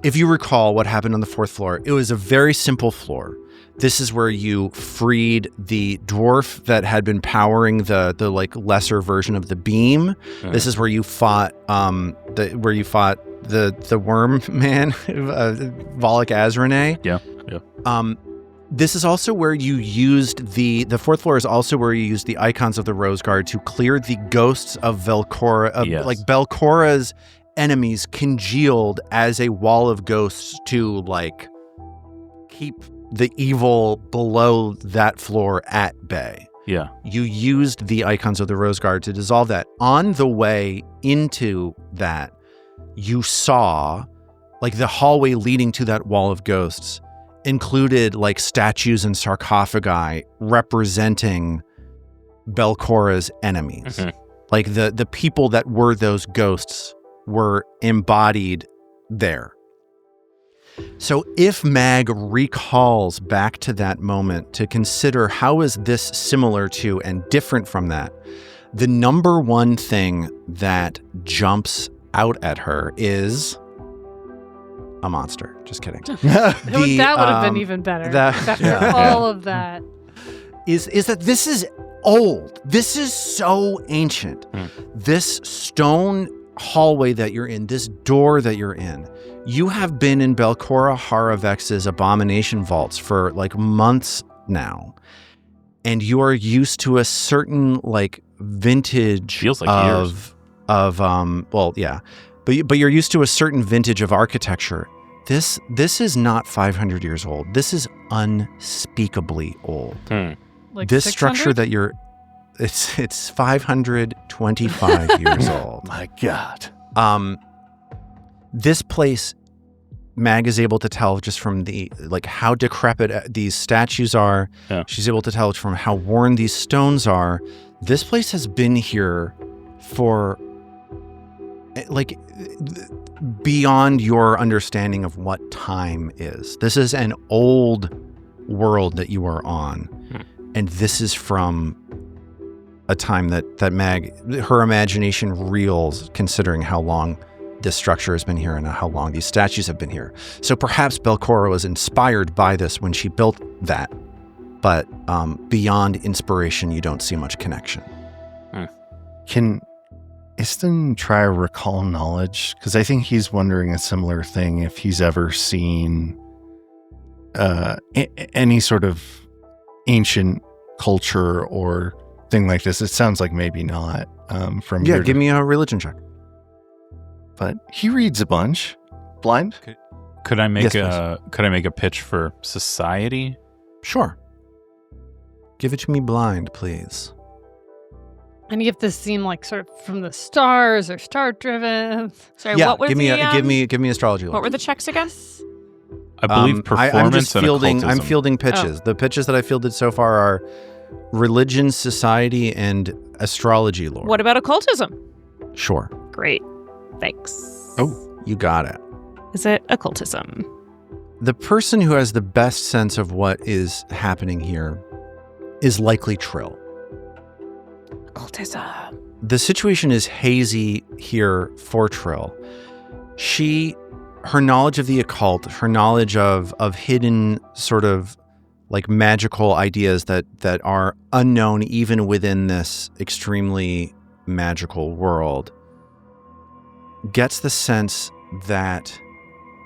if you recall what happened on the 4th floor, it was a very simple floor. This is where you freed the dwarf that had been powering the like lesser version of the beam. This is where you fought the worm man, Volok Azrene. Yeah. This is also where you used the 4th floor is also where you used the icons of the Rose Guard to clear the ghosts of Velcora, like Belcora's enemies congealed as a wall of ghosts to like keep the evil below that floor at bay. Yeah. You used the icons of the Rose Guard to dissolve that. On the way into that, you saw like the hallway leading to that wall of ghosts included like statues and sarcophagi representing Belcora's enemies. Like the people that were those ghosts were embodied there. So if Mag recalls back to that moment to consider how is this similar to and different from that, the number one thing that jumps out at her is a monster. Just kidding. That would have been even better. After all of that. Is that this is old. This is so ancient. This stone hallway that you're in, this door that you're in, you have been in Belcora Haravex's Abomination vaults for like months now. And you are used to a certain like vintage feels like years. But you're used to a certain vintage of architecture. This is not 500 years old. This is unspeakably old. Like this 600? structure that you're it's 525 years old. My God. This place, Mag is able to tell just from the like how decrepit these statues are. Yeah. She's able to tell from how worn these stones are. This place has been here for like beyond your understanding of what time is. This is an old world that you are on. And this is from a time that Mag, her imagination reels considering how long this structure has been here and how long these statues have been here. So perhaps Belcora was inspired by this when she built that. But beyond inspiration, you don't see much connection. Can Iston try to recall knowledge? Because I think he's wondering a similar thing, if he's ever seen any sort of ancient culture or thing like this. It sounds like maybe not. Give me a religion check. But he reads a bunch. Blind? Could I make Yes, a pitch for society? Sure. Give it to me blind, please. And if this seemed like sort of from the stars or star driven. Sorry, what were give me astrology. What were the checks again? I believe performance I'm just fielding. and I'm occultism. fielding pitches. The pitches that I fielded so far are religion, society, and astrology lore. What about occultism? Sure. Great. Thanks. Oh, you got it. Is it occultism? The person who has the best sense of what is happening here is likely Trill. Occultism. The situation is hazy here for Trill. Her knowledge of the occult, her knowledge of hidden sort of like magical ideas that are unknown even within this extremely magical world, gets the sense that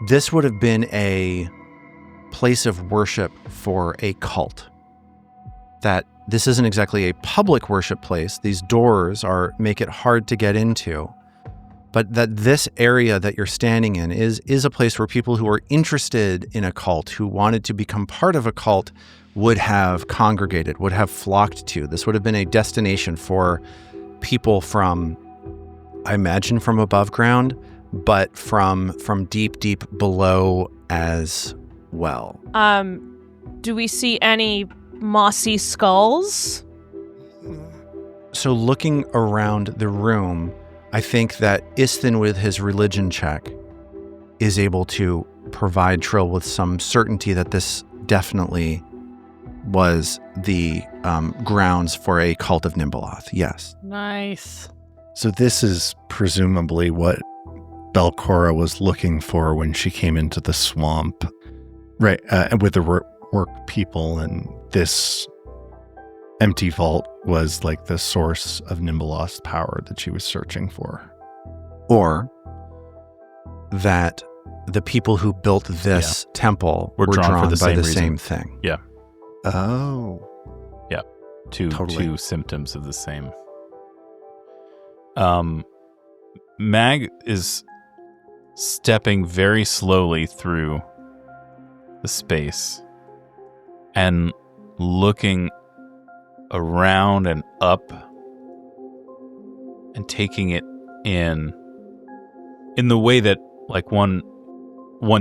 this would have been a place of worship for a cult. That this isn't exactly a public worship place. These doors make it hard to get into. but that this area that you're standing in is a place where people who are interested in a cult, who wanted to become part of a cult, would have congregated, would have flocked to. This would have been a destination for people from, I imagine, from above ground, but from deep, deep below as well. Do we see any mossy skulls? So looking around the room, I think that Isthin, with his religion check, is able to provide Trill with some certainty that this definitely was the grounds for a cult of Nimbaloth. Yes. Nice. So this is presumably what Belcora was looking for when she came into the swamp, right? With the work people, and this empty vault was like the source of Nimbaloth's power that she was searching for. Or that the people who built this temple were drawn for the by same the reason. same thing. Yeah. Oh. Yeah. Two symptoms of the same. Mag is stepping very slowly through the space and looking around and up and taking it in the way that like one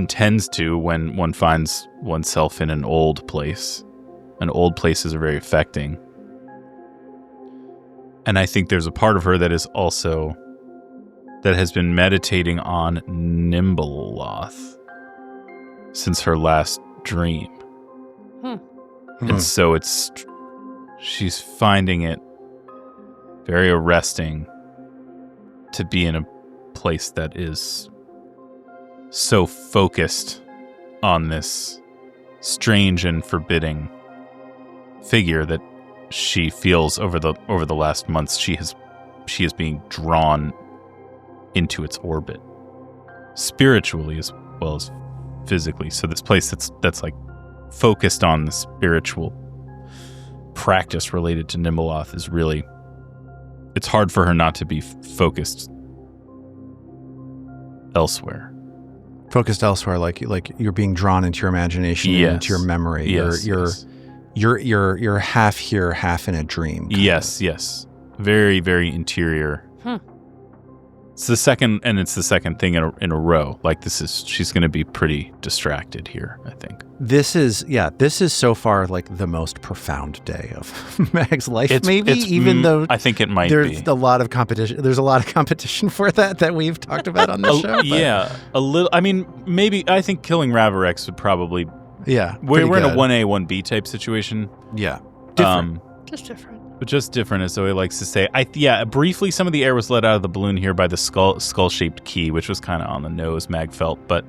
tends to when one finds oneself in an old place. And old places are very affecting. And I think there's a part of her that is also that has been meditating on Nimbaloth since her last dream. And so she's finding it very arresting to be in a place that is so focused on this strange and forbidding figure that she feels over the last months she is being drawn into its orbit, spiritually as well as physically. So this place that's like focused on the spiritual practice related to Nimbaloth is really, it's hard for her not to be focused elsewhere. Focused elsewhere, like you're being drawn into your imagination, and into your memory. You're half here, half in a dream. Yes. Very, very interior. It's the second thing in a row. Like she's going to be pretty distracted here, I think. This is so far like the most profound day of Mag's life, even though I think it might there's be. a lot of competition. There's a lot of competition for that we've talked about on the show. Yeah, a little. I mean, maybe I think killing Ravarex would probably. Yeah, we're in a 1A, 1B type situation. Yeah, different. Just different. But just different, as Zoe likes to say. Briefly, some of the air was let out of the balloon here by the skull-shaped key, which was kind of on the nose, Mag felt, but...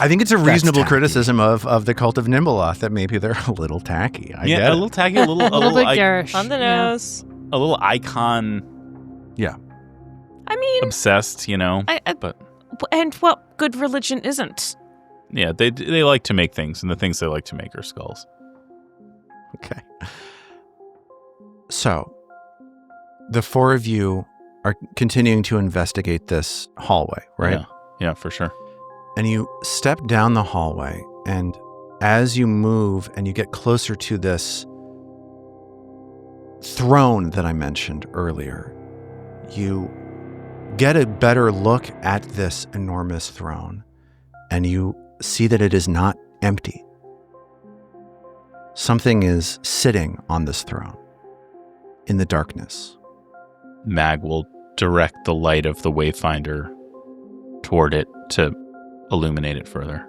I think it's a reasonable criticism of the cult of Nimbaloth that maybe they're a little tacky. I get a little tacky, a little bit garish. On the nose. A little icon... Yeah. I mean... Obsessed, but... And what good religion isn't? Yeah, they like to make things, and the things they like to make are skulls. Okay. So, the four of you are continuing to investigate this hallway, right? Yeah, for sure. And you step down the hallway, and as you move and you get closer to this throne that I mentioned earlier, you get a better look at this enormous throne, and you see that it is not empty. Something is sitting on this throne in the darkness. Mag will direct the light of the Wayfinder toward it to illuminate it further.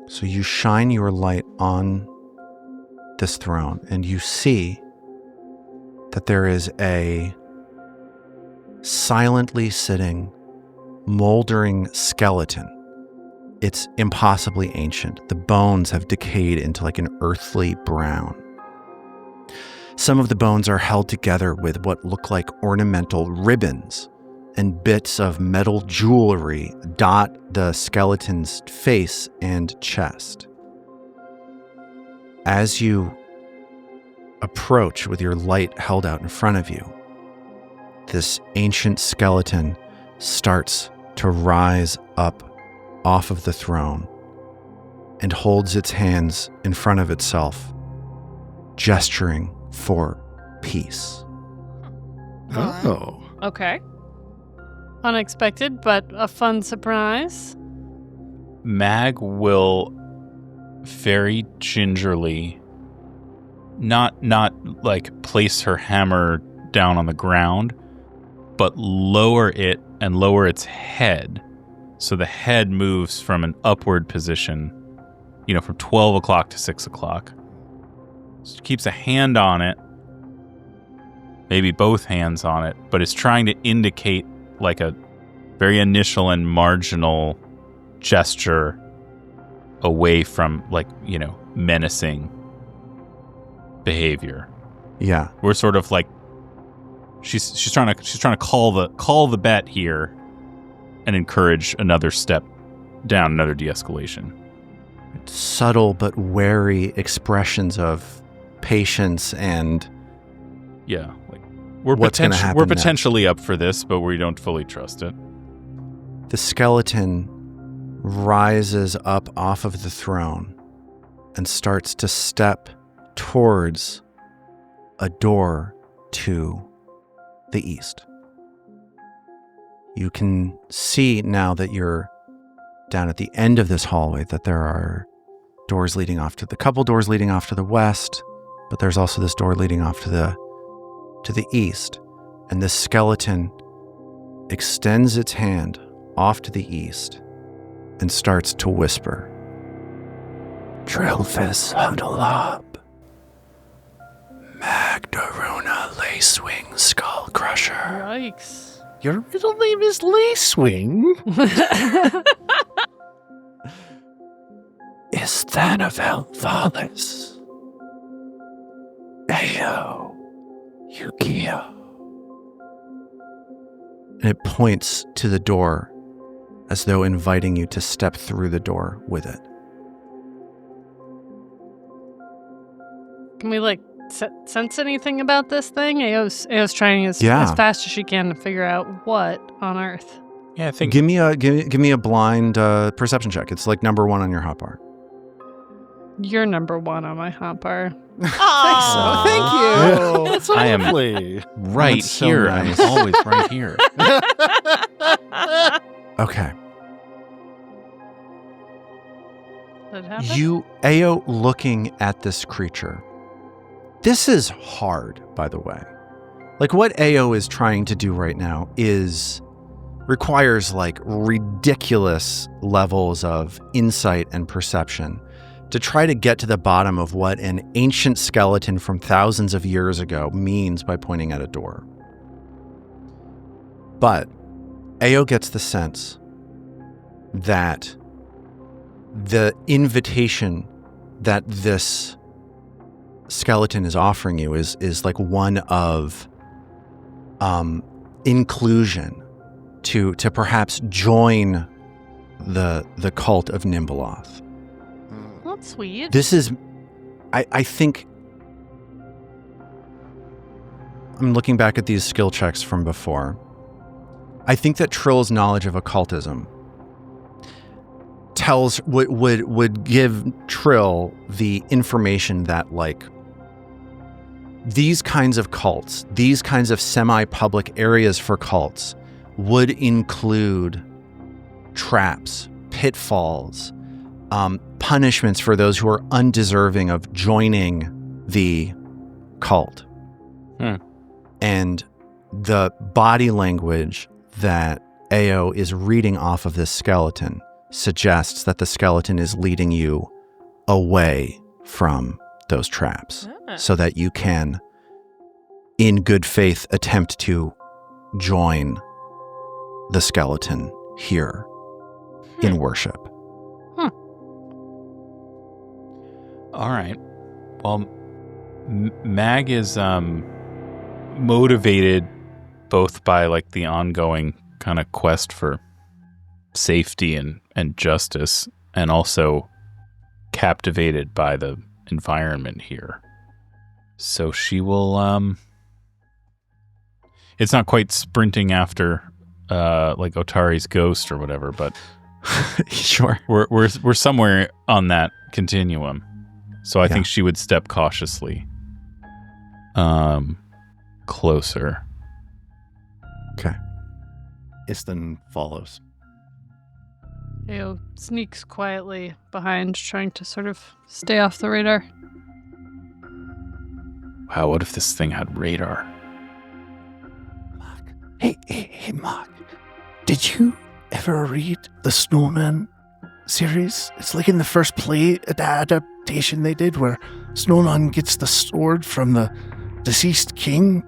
So you shine your light on this throne, and you see that there is a silently sitting, moldering skeleton. It's impossibly ancient. The bones have decayed into like an earthly brown. Some of the bones are held together with what look like ornamental ribbons, and bits of metal jewelry dot the skeleton's face and chest. As you approach with your light held out in front of you, this ancient skeleton starts to rise up off of the throne and holds its hands in front of itself, gesturing for peace. Oh. Okay. Unexpected, but a fun surprise. Mag will very gingerly not like place her hammer down on the ground, but lower it and lower its head. So the head moves from an upward position, from 12 o'clock to 6 o'clock. So she keeps a hand on it, maybe both hands on it, but is trying to indicate like a very initial and marginal gesture away from menacing behavior. Yeah. We're sort of like she's trying to call the bet here and encourage another step down, another de-escalation. Subtle but wary expressions of patience and we're what's gonna happen potentially up for this, but we don't fully trust it. The skeleton rises up off of the throne and starts to step towards a door to the east. You can see now that you're down at the end of this hallway that there are doors leading off to the couple doors leading off to the west, but there's also this door leading off to the east. And this skeleton extends its hand off to the east and starts to whisper. Trilphus, huddle up. Magdaruna, Lacewing, Skull Crusher. Yikes. Your middle name is Lacewing? Isthanavel Valis. Ayo, Yukio. And it points to the door as though inviting you to step through the door with it. Can we sense anything about this thing? Ao's trying as fast as she can to figure out what on earth. Yeah, I think. Give me a blind perception check. It's like number 1 on your hotbar. You're number 1 on my hotbar. Aww. Thank you. That's I am lovely. right That's so here. nice. I'm always right here. Okay. Did it happen? Ao, looking at this creature. This is hard, by the way. Like what Ao is trying to do right now requires like ridiculous levels of insight and perception to try to get to the bottom of what an ancient skeleton from thousands of years ago means by pointing at a door. But Ao gets the sense that the invitation that this skeleton is offering you is like one of inclusion to perhaps join the cult of Nimbeloth. That's sweet. This is, I think, I'm looking back at these skill checks from before. I think that Trill's knowledge of occultism would give Trill the information that like these kinds of cults, these kinds of semi-public areas for cults would include traps, pitfalls, punishments for those who are undeserving of joining the cult. And the body language that Ao is reading off of this skeleton suggests that the skeleton is leading you away from those traps so that you can, in good faith, attempt to join the skeleton here in worship. All right. Well, Mag is motivated both by like the ongoing kind of quest for safety and justice, and also captivated by the environment here. So she will It's not quite sprinting after like Otari's ghost or whatever, but Sure. we're somewhere on that continuum. So I think she would step cautiously closer. Okay. Iston follows. Theo sneaks quietly behind, trying to sort of stay off the radar. Wow, what if this thing had radar? Mark. Hey, Mark. Did you ever read the Snowman series? It's like in the first play adaptation they did where Snowman gets the sword from the deceased king.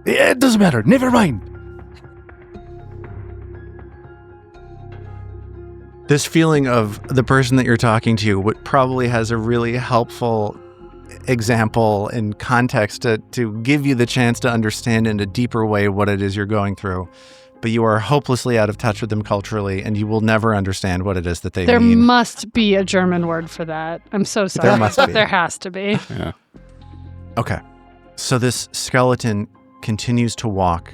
It doesn't matter. Never mind. This feeling of the person that you're talking to probably has a really helpful example and context to give you the chance to understand in a deeper way what it is you're going through. But you are hopelessly out of touch with them culturally, and you will never understand what it is that they There mean. must be a German word for that. I'm so sorry. There must be. There has to be. Yeah. Okay. So this skeleton continues to walk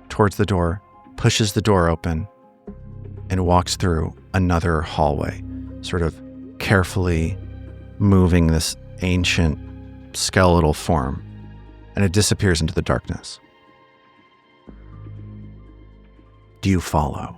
towards the door, pushes the door open, and walks through another hallway, sort of carefully moving this ancient skeletal form, and it disappears into the darkness. Do you follow?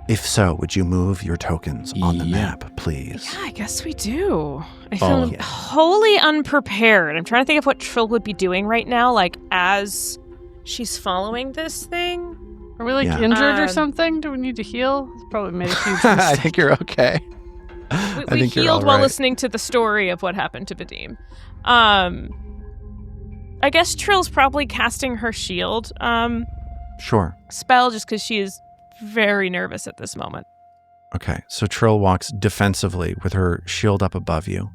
If so, would you move your tokens on the map, please? Yeah, I guess we do. I Follow. feel wholly unprepared. I'm trying to think of what Trill would be doing right now, like as she's following this thing. Are we injured or something? Do we need to heal? It's probably made a huge I mistake. think you're okay. We healed while listening to the story of what happened to Vadim. I guess Trill's probably casting her shield Sure. spell just because she is very nervous at this moment. Okay, so Trill walks defensively with her shield up above you.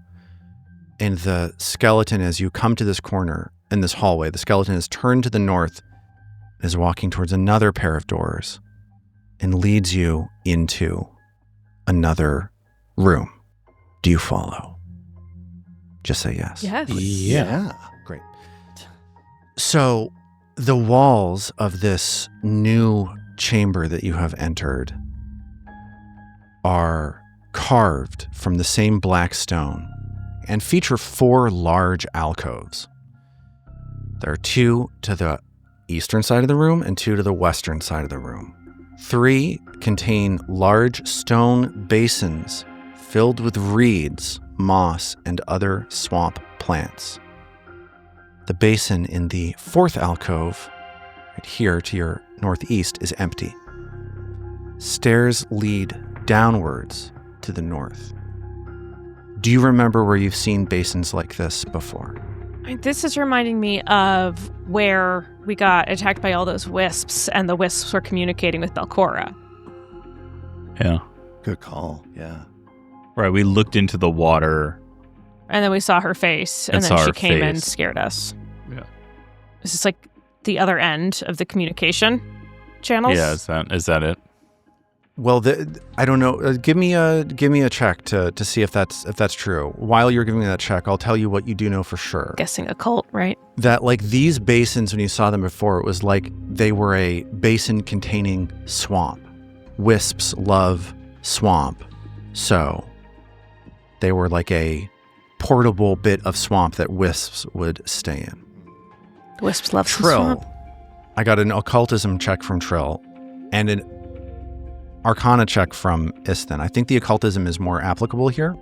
And the skeleton, as you come to this corner in this hallway, the skeleton is turned to the north, is walking towards another pair of doors, and leads you into another room. Do you follow? Just say yes. Yes. Yeah. Great. So the walls of this new chamber that you have entered are carved from the same black stone and feature 4 large alcoves. There are 2 to the eastern side of the room and 2 to the western side of the room. 3 contain large stone basins filled with reeds, moss, and other swamp plants. The basin in the 4th alcove, right here to your northeast, is empty. Stairs lead downwards to the north. Do you remember where you've seen basins like this before? This is reminding me of where we got attacked by all those wisps, and the wisps were communicating with Belcora. Yeah. Good call. Yeah. Right, we looked into the water. And then we saw her face, and And then saw she her came and face. scared us. Yeah. Is this like the other end of the communication channels? Yeah, is that it? Well, I don't know. Give me a check to see if that's true. While you're giving me that check, I'll tell you what you do know for sure. Guessing occult, right? That like these basins, when you saw them before, it was like they were a basin containing swamp. Wisps love swamp, so they were like a portable bit of swamp that wisps would stay in. The wisps love some Trill. swamp. I got an occultism check from Trill and an arcana check from Iston. I think the occultism is more applicable here.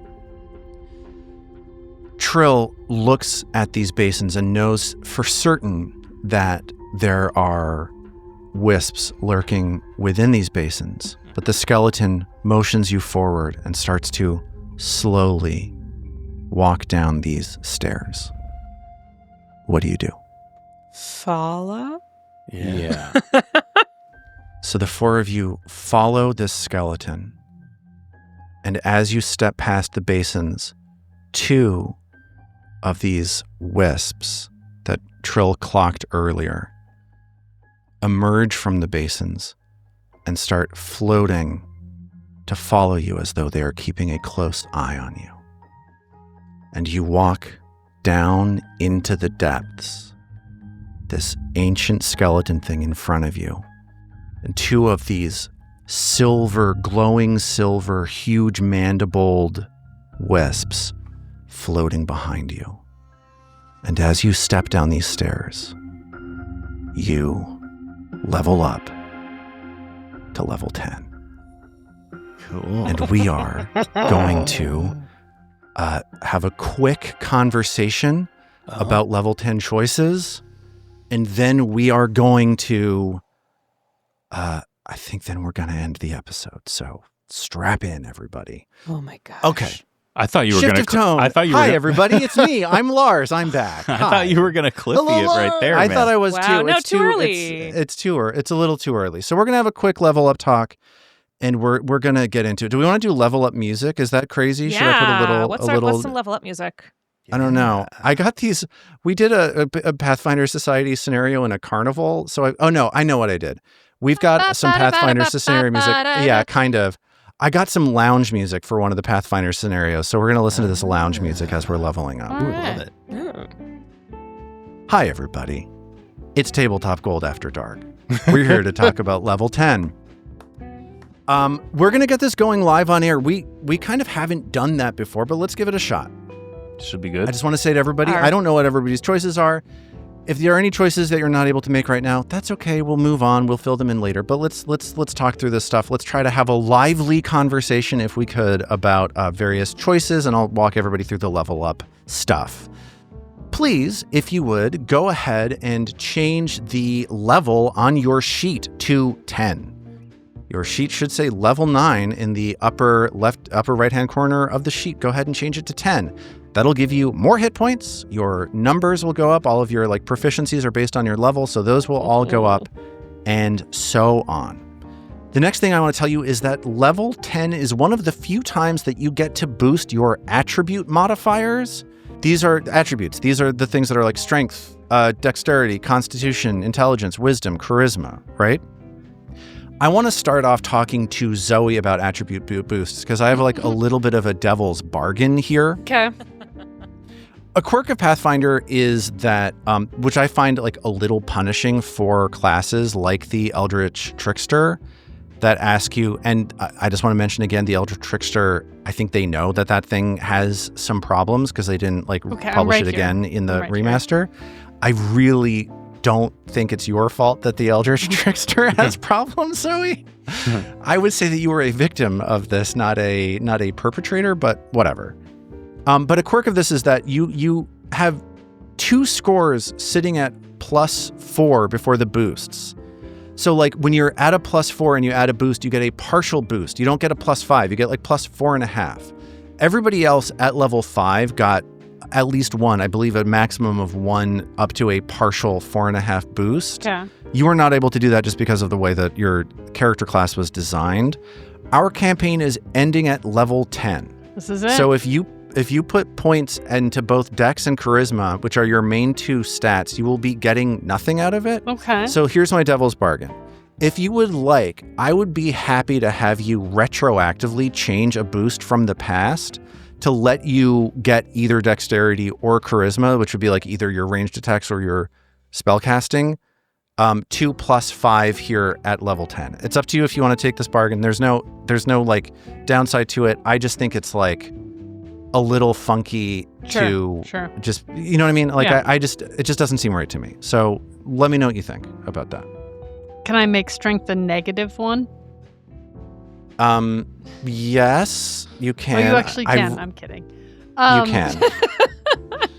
Trill looks at these basins and knows for certain that there are wisps lurking within these basins, but the skeleton motions you forward and starts to slowly walk down these stairs. What do you do? Follow? Yeah. So the 4 of you follow this skeleton, and as you step past the basins, 2 of these wisps that Trill clocked earlier emerge from the basins and start floating to follow you as though they are keeping a close eye on you. And you walk down into the depths this ancient skeleton thing in front of you, and two of these glowing silver, huge mandibled wisps floating behind you. And as you step down these stairs, you level up to level 10. Cool. And we are going to have a quick conversation about level 10 choices. And then we are going to, I think then we're going to end the episode. So strap in, everybody. Oh my gosh. Okay. I thought you were Shift going of tone. I thought you were Hi, gonna, everybody. It's me. I'm Lars. I'm back. I thought you were going to cliffy it right there, I man. thought I was Wow, too. no, It's too early. It's a little too early. So we're going to have a quick level up talk. And we're gonna get into it. Do we want to do level up music? Is that crazy? Yeah. Should I put a little? What's some level up music? I don't know. I got these. We did a Pathfinder Society scenario in a carnival. So I know what I did. We've got some Pathfinder scenario music. Yeah, kind of. I got some lounge music for one of the Pathfinder scenarios. So we're gonna listen to this lounge music as we're leveling up. All I love it. Hi, everybody. It's Tabletop Gold After Dark. We're here to talk about level 10. We're going to get this going live on air. We kind of haven't done that before, but let's give it a shot. Should be good. I just want to say to everybody, I don't know what everybody's choices are. If there are any choices that you're not able to make right now, that's okay. We'll move on. We'll fill them in later. But let's talk through this stuff. Let's try to have a lively conversation, if we could, about various choices, and I'll walk everybody through the level up stuff. Please, if you would, go ahead and change the level on your sheet to 10. Your sheet should say level 9 in the upper right-hand corner of the sheet. Go ahead and change it to 10. That'll give you more hit points. Your numbers will go up. All of your proficiencies are based on your level, so those will all go up, and so on. The next thing I want to tell you is that level 10 is one of the few times that you get to boost your attribute modifiers. These are attributes. These are the things that are like strength, dexterity, constitution, intelligence, wisdom, charisma, right? I want to start off talking to Zoe about attribute boosts because I have a little bit of a devil's bargain here. Okay. A quirk of Pathfinder is that, which I find a little punishing for classes like the Eldritch Trickster that ask you, and I just want to mention again, the Eldritch Trickster, I think they know that thing has some problems because they didn't publish it again in the remaster. I really don't think it's your fault that the Eldritch Trickster has problems, Zoe. I would say that you were a victim of this, not a perpetrator, but whatever. But a quirk of this is that you have 2 scores sitting at +4 before the boosts. So when you're at a +4 and you add a boost, you get a partial boost. You don't get a +5. You get +4.5. Everybody else at level 5 got at least 1, I believe a maximum of 1 up to a partial 4.5 boost. Yeah. You are not able to do that just because of the way that your character class was designed. Our campaign is ending at level 10. This is it. So if you put points into both Dex and Charisma, which are your main 2 stats, you will be getting nothing out of it. Okay. So here's my devil's bargain. If you would like, I would be happy to have you retroactively change a boost from the past to let you get either dexterity or charisma, which would be either your ranged attacks or your spellcasting, to +5 here at level 10. It's up to you if you want to take this bargain. There's no downside to it. I just think it's a little funky to just, you know what I mean? It just doesn't seem right to me. So let me know what you think about that. Can I make strength a -1? Yes, you can. Oh, you actually can. I'm kidding. You can.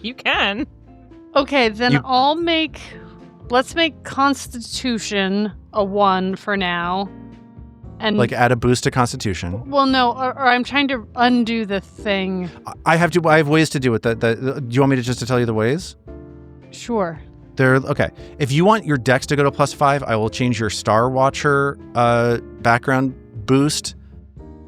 You can. Okay, then let's make Constitution a 1 for now. And add a boost to Constitution. Well, no, or I'm trying to undo the thing. I have ways to do it. Do you want me to tell you the ways? Sure. Okay. If you want your Dex to go to +5, I will change your Star Watcher background boost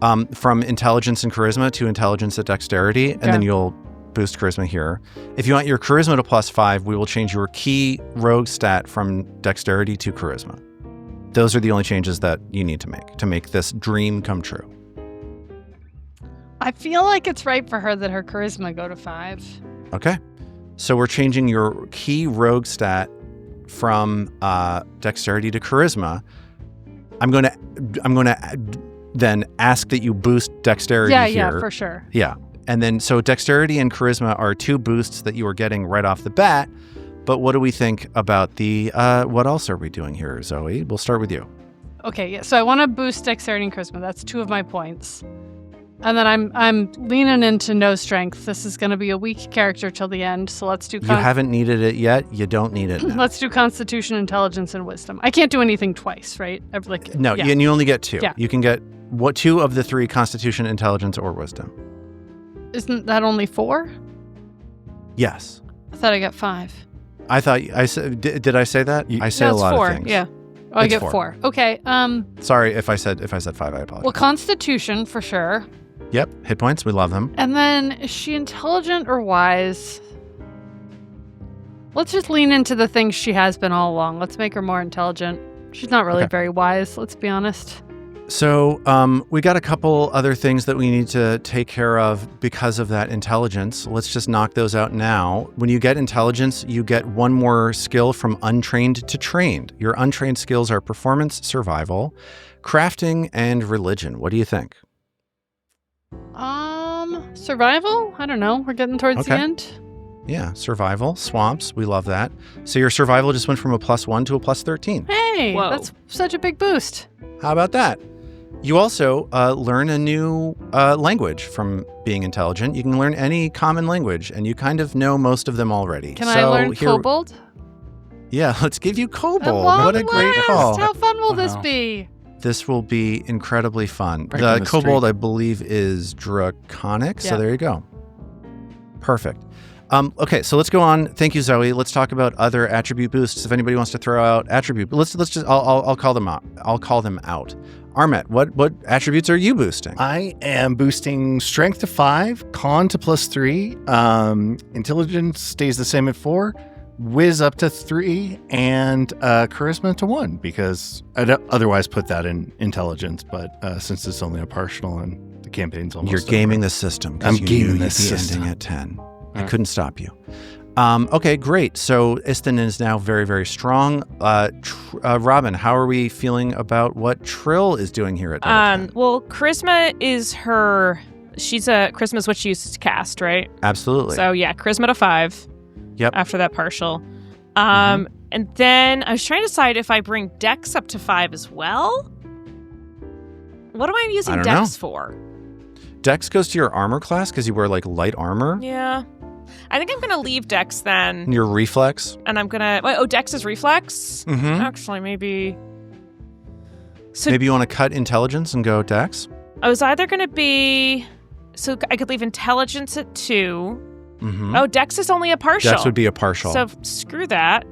from Intelligence and Charisma to Intelligence and Dexterity, and then you'll boost Charisma here. If you want your Charisma to +5, we will change your key rogue stat from Dexterity to Charisma. Those are the only changes that you need to make this dream come true. I feel like it's right for her that her Charisma go to 5. Okay. So we're changing your key rogue stat from dexterity to charisma, I'm going to then ask that you boost dexterity here. Yeah, for sure. Yeah. And then, so dexterity and charisma are 2 boosts that you are getting right off the bat. But what do we think about the, what else are we doing here, Zoe? We'll start with you. Okay, yeah. So I want to boost dexterity and charisma. That's 2 of my points. And then I'm leaning into no strength. This is going to be a weak character till the end. So let's do... You haven't needed it yet. You don't need it now. Let's do Constitution, Intelligence, and Wisdom. I can't do anything twice, right? No, yeah. and you only get 2. Yeah. You can get 2 of the 3, Constitution, Intelligence, or Wisdom. Isn't that only 4? Yes. I thought I got 5. I thought I said. Did I say that? I say a lot 4. of things. Yeah. Oh, I It's get 4. 4. Okay. Sorry if I said 5. I apologize. Well, Constitution for sure. Yep. Hit points. We love them. And then, is she intelligent or wise? Let's just lean into the things she has been all along. Let's make her more intelligent. She's not really very wise, let's be honest. So we got a couple other things that we need to take care of because of that intelligence. Let's just knock those out now. When you get intelligence, you get 1 more skill from untrained to trained. Your untrained skills are performance, survival, crafting, and religion. What do you think? Survival? I don't know. We're getting towards the end. Yeah, survival, swamps. We love that. So your survival just went from a +1 to a +13. Hey, Whoa. that's such a big boost. How about that? You also learn a new language from being intelligent. You can learn any common language, and you kind of know most of them already. Can I learn Kobold? Yeah, let's give you Kobold. At What a great last! call. How fun will this be? This will be incredibly fun. Breaking The the Kobold, streak. I believe, is Draconic, so Yeah. there you go. Perfect. Okay, so let's go on. Thank you, Zoe. Let's talk about other attribute boosts. If anybody wants to throw out attribute, let's just. I'll call them out. Armet, what attributes are you boosting? I am boosting strength to 5, con to +3, intelligence stays the same at 4, whiz up to 3, and charisma to 1, because I'd otherwise put that in intelligence, but since it's only a partial and the campaign's almost You're gaming the system. 'Cause I'm you gaming knew the you'd be system. ending at 10. I couldn't stop you. Okay, great. So Istin is now very, very strong. Robin, how are we feeling about what Trill is doing here at level 10? Well, charisma is her. Charisma is what she uses to cast, right? Absolutely. So yeah, charisma to 5. Yep. After that partial. And then I was trying to decide if I bring Dex up to 5 as well. What am I using don't Dex know. for? Dex goes to your armor class because you wear like light armor. Yeah. I think I'm going to leave Dex then. And your reflex. And I'm going to... Oh, Dex is reflex? Mm-hmm. Actually, maybe... So Maybe you want to cut intelligence and go Dex? I was either going to be... So I could leave intelligence at 2. Mm-hmm. Oh, Dex is only a partial. Dex would be a partial. So screw that.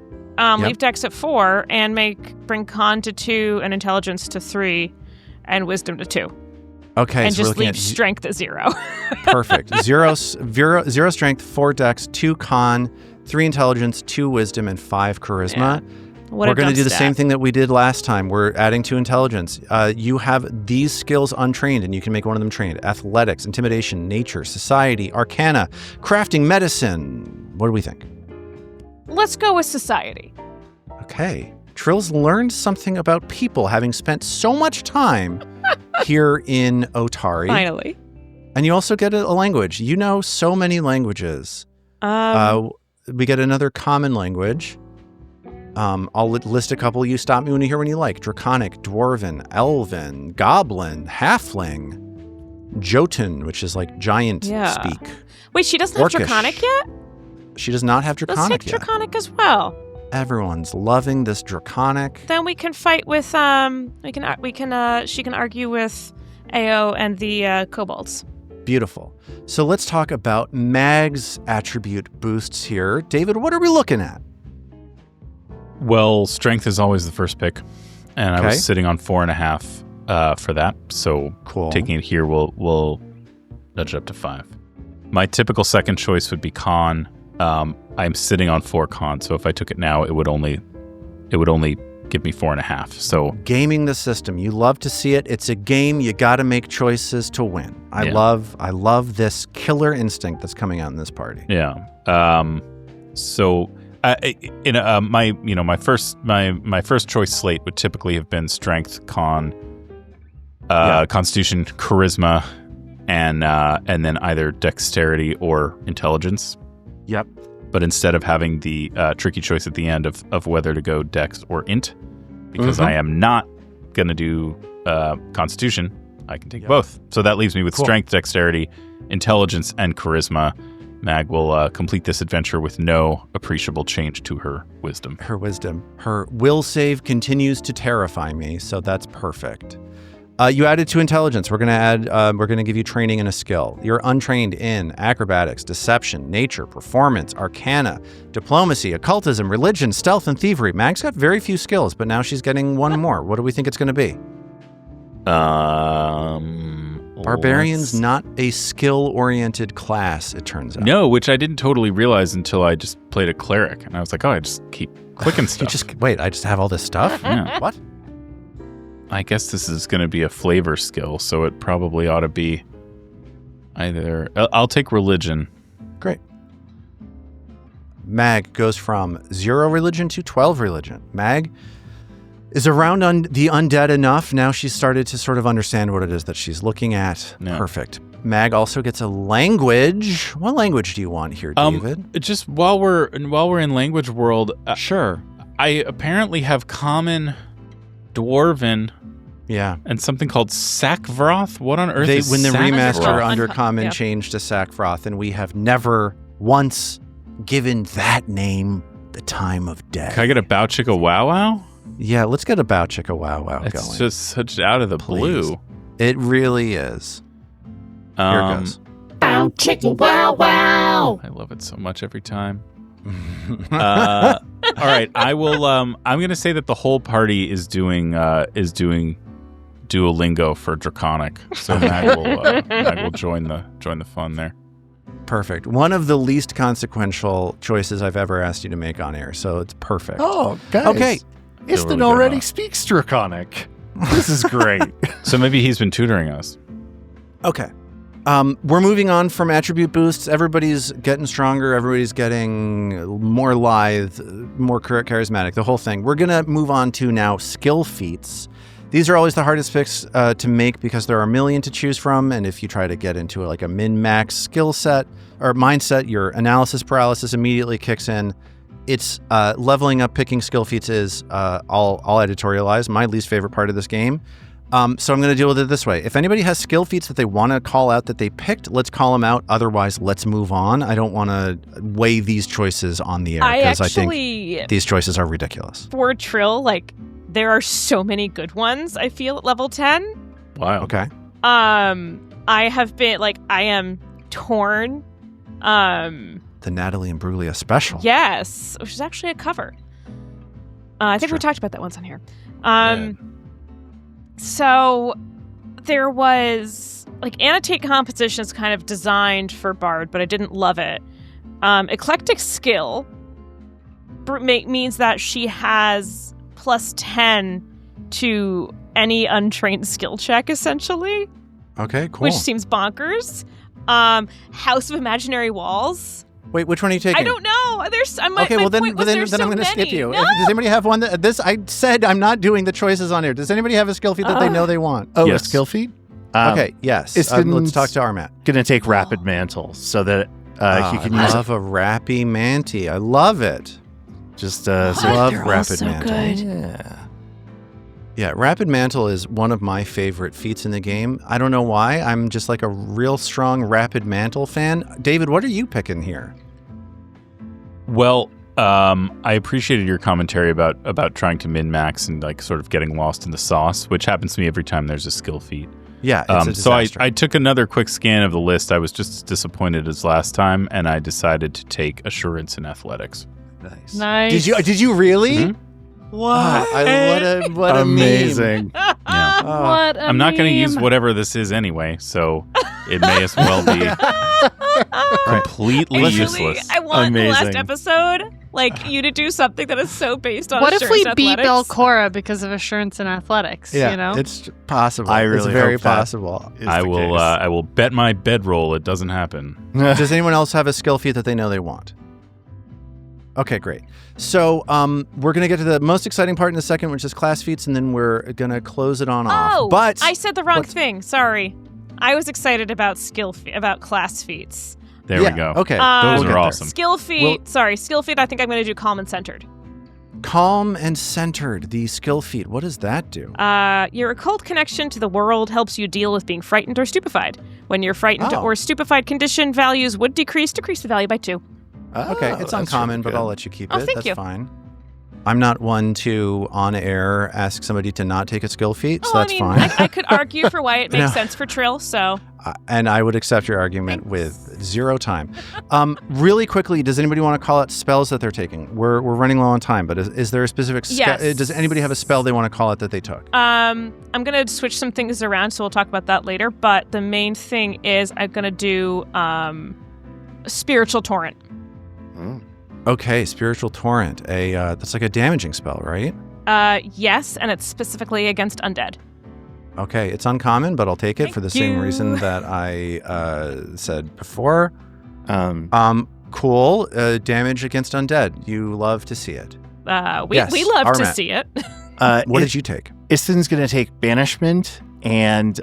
Leave Dex at 4 and bring con to 2 and intelligence to 3 and wisdom to 2. Okay, And so we're just looking leave at strength at 0. perfect. Zero strength, 4 Dex, 2 con, 3 intelligence, 2 wisdom, and 5 charisma. What We're a going to dumb do the stat. same thing that we did last time. We're adding 2 intelligence. You have these skills untrained, and you can make one of them trained. Athletics, intimidation, nature, society, arcana, crafting, medicine. What do we think? Let's go with society. Okay. Trill's learned something about people, having spent so much time here in Otari. Finally. And you also get a language. You know so many languages. We get another common language. I'll list a couple. You stop me when you hear one you like. Draconic, Dwarven, Elven, Goblin, Halfling, Jotun, which is like giant speak. Wait, she doesn't have Orcish. Draconic yet? She does not have Draconic Let's take yet. Draconic as well. Everyone's loving this Draconic. Then we can fight with she can argue with Ao and the kobolds. Beautiful. So let's talk about Mag's attribute boosts here. David, what are we looking at? Well, strength is always the first pick, and I Okay. was sitting on 4.5 for that. So Cool. taking it here will nudge it up to 5. My typical second choice would be con. I'm sitting on 4 con, so if I took it now, it would only give me 4.5. So Gaming the system. You love to see it. It's a game. You got to make choices to win. I Yeah. love this killer instinct that's coming out in this party. yeah. So my first choice slate would typically have been strength, constitution, charisma, and then either dexterity or intelligence. Yep. But instead of having the tricky choice at the end of whether to go dex or int, because I am not going to do constitution, I can take both. So that leaves me with strength, dexterity, intelligence, and charisma. Mag will complete this adventure with no appreciable change to her wisdom. Her wisdom. Her will save continues to terrify me, so that's perfect. You added to intelligence. We're going to give you training in a skill. You're untrained in acrobatics, deception, nature, performance, arcana, diplomacy, occultism, religion, stealth, and thievery. Mag's got very few skills, but now she's getting one more. What do we think it's going to be? Barbarian's not a skill-oriented class, it turns out. No, which I didn't totally realize until I just played a cleric. And I was like, I just keep clicking stuff. I just have all this stuff? Yeah. What? I guess this is going to be a flavor skill, so it probably ought to be either... I'll take religion. Great. Mag goes from 0 religion to 12 religion. Mag is around the undead enough. Now she's started to sort of understand what it is that she's looking at. Yeah. Perfect. Mag also gets a language. What language do you want here, David? Just while we're in language world... Sure. I apparently have common... Dwarven, and something called Sackvroth. What on earth is when the Sackvroth? remaster Undercommon changed to Sackvroth, and we have never once given that name the time of day. Can I get a bow chicka wow wow? Yeah, let's get a bow chicka wow wow going. It's just such out of the blue. It really is. Here it goes. Bow chicka wow wow. I love it so much every time. All right, I will. I'm going to say that the whole party is doing Duolingo for Draconic, so Mag will join the fun there. Perfect. One of the least consequential choices I've ever asked you to make on air, so it's perfect. Oh, guys. Okay. Istin already speaks Draconic. This is great. So maybe he's been tutoring us. Okay. We're moving on from attribute boosts. Everybody's getting stronger. Everybody's getting more lithe, more charismatic, the whole thing. We're going to move on to now skill feats. These are always the hardest picks to make because there are a million to choose from. And if you try to get into like a min-max skill set or mindset, your analysis paralysis immediately kicks in. It's leveling up, picking skill feats is all editorialized. My least favorite part of this game. So I'm going to deal with it this way. If anybody has skill feats that they want to call out that they picked, let's call them out. Otherwise, let's move on. I don't want to weigh these choices on the air because I think these choices are ridiculous. For Trill, there are so many good ones, I feel, at level 10. Wow. Okay. I have been, I am torn. The Natalie Imbruglia special. Yes, which is actually a cover. I think we talked about that once on here. So there was annotate composition is kind of designed for Bard, but I didn't love it. Eclectic skill means that she has plus 10 to any untrained skill check, essentially. Okay, cool. Which seems bonkers. House of Imaginary Walls. Wait, which one are you taking? I don't know. Then I'm going to skip you. No. Does anybody have one? I said I'm not doing the choices on here. Does anybody have a skill feat that they know they want? Oh, yes. A skill feat? Okay, yes. Let's talk to Armat. Going to take Rapid Mantle so that he can use I love a Rappy Manty. I love it. Just love Rapid Mantle. Yeah. Yeah, Rapid Mantle is one of my favorite feats in the game. I don't know why. I'm just a real strong Rapid Mantle fan. David, what are you picking here? Well, I appreciated your commentary about trying to min-max and sort of getting lost in the sauce, which happens to me every time there's a skill feat. Yeah, it's a disaster. So I took another quick scan of the list. I was just as disappointed as last time, and I decided to take Assurance and Athletics. Nice. Did you really? Mm-hmm. What? What amazing. a meme. Yeah. What a I'm not going to use meme. whatever this is anyway, so it may as well be completely useless. I want the last Amazing. episode, you to do something that is so based on What if we Assurance beat Athletics. Belcora because of Assurance and Athletics? Yeah, you know? it's possible. I really it's very hope that possible. is I the will. case. I will bet my bedroll it doesn't happen. Does anyone else have a skill feat that they know they want? Okay, great. So we're going to get to the most exciting part in a second, which is class feats, and then we're going to close it on off. Oh, But I said the wrong thing. Sorry. I was excited about about class feats. There we go. Okay. Those we'll are awesome. Skill feat. Skill feat. I think I'm going to do calm and centered. Calm and centered, the skill feat. What does that do? Your occult connection to the world helps you deal with being frightened or stupefied. When your frightened or stupefied condition values would decrease the value by 2. Okay, it's uncommon, but I'll let you keep it. Thank That's you. fine. I'm not one to, on air, ask somebody to not take a skill feat, so that's fine. I could argue for why it makes sense for Trill, so. And I would accept your argument with 0 time. Really quickly, does anybody want to call out spells that they're taking? We're running low on time, but is there a specific Yes. does anybody have a spell they want to call out that they took? I'm going to switch some things around, so we'll talk about that later, but the main thing is I'm going to do Spiritual Torrent. Okay, Spiritual Torrent. That's like a damaging spell, right? Yes, and it's specifically against undead. Okay, it's uncommon, but I'll take it for the same reason that I said before. Cool. Damage against undead. You love to see it. We love to see it. What did you take? Istin's going to take Banishment and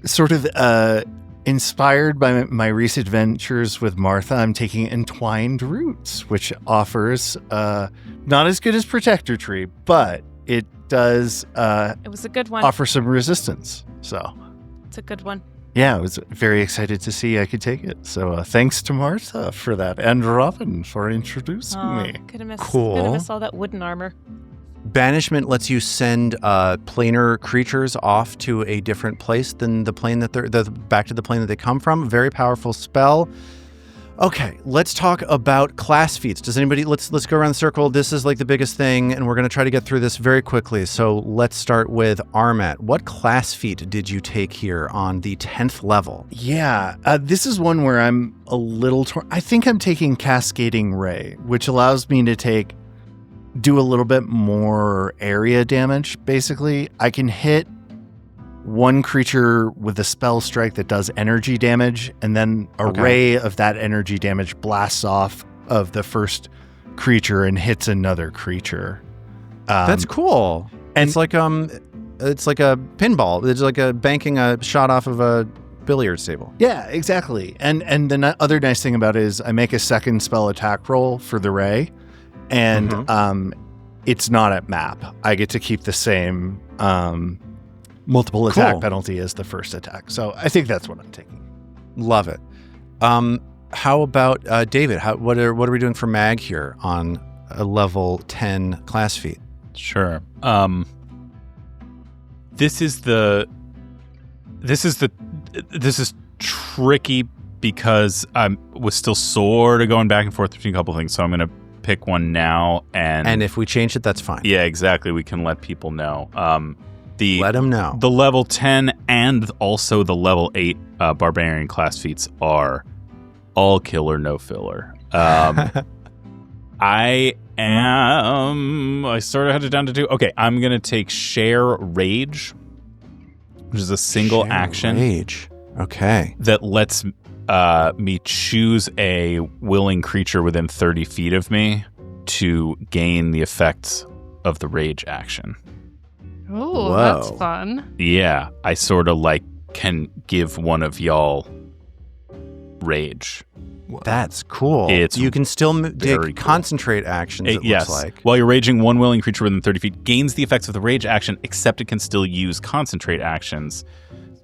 sort of inspired by my recent adventures with Martha, I'm taking Entwined Roots, which offers not as good as Protector Tree, but it does it was a good one. Offer some resistance. So it's a good one. Yeah, I was very excited to see I could take it. So thanks to Martha for that, and Robin for introducing me. Could have missed all that wooden armor. Banishment lets you send planar creatures off to a different place than the plane that they're back to the plane that they come from. Very powerful spell. Okay, let's talk about class feats. Does anybody let's go around the circle. This is like the biggest thing, and we're going to try to get through this very quickly. So let's start with Armat. What class feat did you take here on the 10th level? Yeah, this is one where I'm a little torn. I think I'm taking Cascading Ray, which allows me to do a little bit more area damage, basically. I can hit one creature with a spell strike that does energy damage, and then a ray of that energy damage blasts off of the first creature and hits another creature. That's cool. And it's like a pinball. It's like banking a shot off of a billiards table. Yeah, exactly. And the other nice thing about it is I make a second spell attack roll for the ray, and it's not at map. I get to keep the same multiple attack penalty as the first attack. So I think that's what I'm taking. Love it. How about David? What are we doing for Mag here on a level 10 class feat? Sure. This is tricky because I was still sort of going back and forth between a couple things. So I'm going to pick one now, and if we change it, that's fine. Yeah, exactly. We can let people know. Let them know. The level 10 and also the level 8 barbarian class feats are all killer, no filler. I sort of had it down to 2. Okay, I'm going to take Share Rage, which is a single action. Rage. Okay. That lets me choose a willing creature within 30 feet of me to gain the effects of the rage action. Oh, that's fun. Yeah, I sort of can give one of y'all rage. That's cool. You can still take concentrate actions, it looks like. While you're raging, one willing creature within 30 feet gains the effects of the rage action, except it can still use concentrate actions.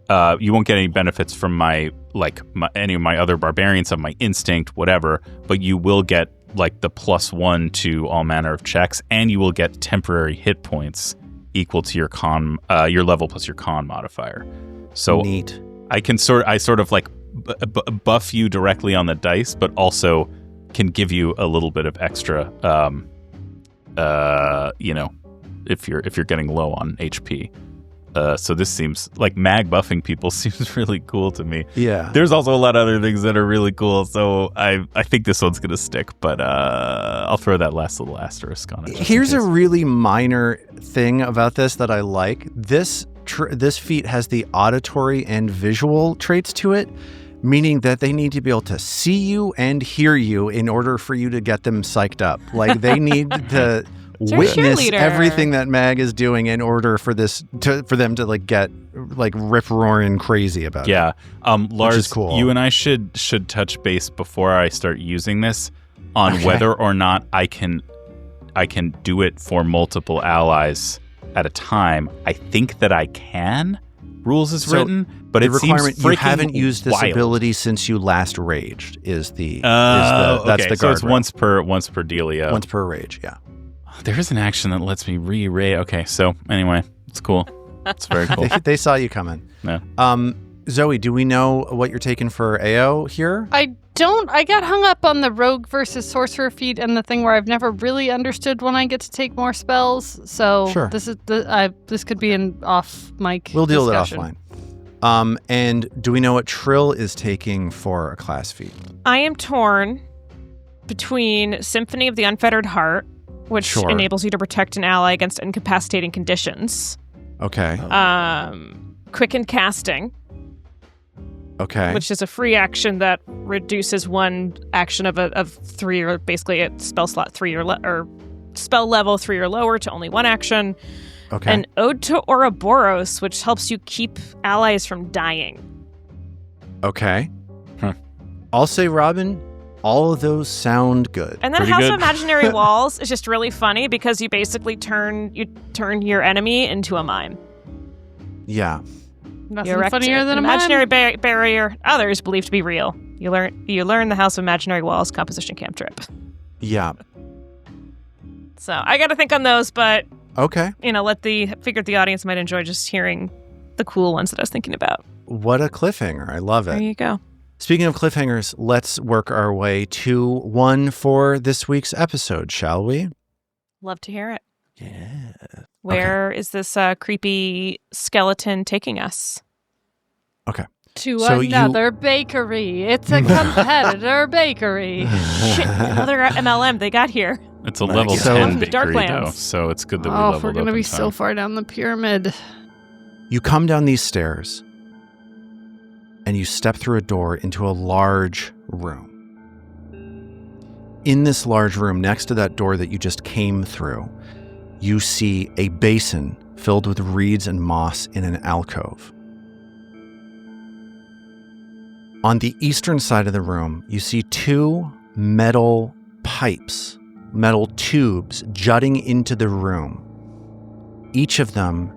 You won't get any benefits from any of my other barbarians of my instinct, whatever, but you will get the +1 to all manner of checks, and you will get temporary hit points equal to your level plus your con modifier. So neat. I sort of buff you directly on the dice, but also can give you a little bit of extra, if you're getting low on HP. So this seems like mag buffing people seems really cool to me. Yeah. There's also a lot of other things that are really cool, so I think this one's going to stick, but I'll throw that last little asterisk on it. Here's a really minor thing about this that I like. This feat has the auditory and visual traits to it. meaning that they need to be able to see you and hear you in order for you to get them psyched up. Like they need to witness everything that Mag is doing in order for them to like get like rip roaring crazy about it. Lars, which is cool. You and I should touch base before I start using this on whether or not I can do it for multiple allies at a time. I think that I can. Rules is written, but it seems freaking you haven't used this wild. Ability since you last raged. That's the okay. So it's guardrail. once per dealio. Once per rage, yeah. There is an action that lets me re-rage. Okay, so anyway, it's cool. It's very cool. They saw you coming. Yeah. Zoe, do we know what you're taking for AO here? I don't. I got hung up on the rogue versus sorcerer feat and the thing where I've never really understood when I get to take more spells. So Sure. this could be an off mic. We'll deal discussion. with it offline. And do we know what Trill is taking for a class feat? I am torn between Symphony of the Unfettered Heart, which enables you to protect an ally against incapacitating conditions. Okay. Quicken Casting. Okay. Which is a free action that reduces one action of 3 or basically a spell slot 3 or spell level 3 or lower to only one action. Okay. And Ode to Ouroboros, which helps you keep allies from dying. Okay. I'll say, Robin, all of those sound good. And then Pretty House good. of Imaginary Walls is just really funny because you basically turn your enemy into a mime. Yeah. Nothing You erect funnier than an a mime. imaginary barrier. Others believed to be real. You learn the House of Imaginary Walls composition cantrip. Yeah. So I got to think on those, but Okay. figured the audience might enjoy just hearing the cool ones that I was thinking about. What a cliffhanger. I love it. There you go. Speaking of cliffhangers, let's work our way to one for this week's episode, shall we? Love to hear it. Yeah. Where is this creepy skeleton taking us? Okay. To So another bakery. It's a competitor bakery. Shit, another MLM they got here. It's a level So- 10 bakery, Darklands. though, so it's good that we Oh, leveled we're going to up be in so time. far down the pyramid. You come down these stairs and you step through a door into a large room. In this large room, next to that door that you just came through, you see a basin filled with reeds and moss in an alcove. On the eastern side of the room, you see 2 metal pipes, metal tubes jutting into the room. Each of them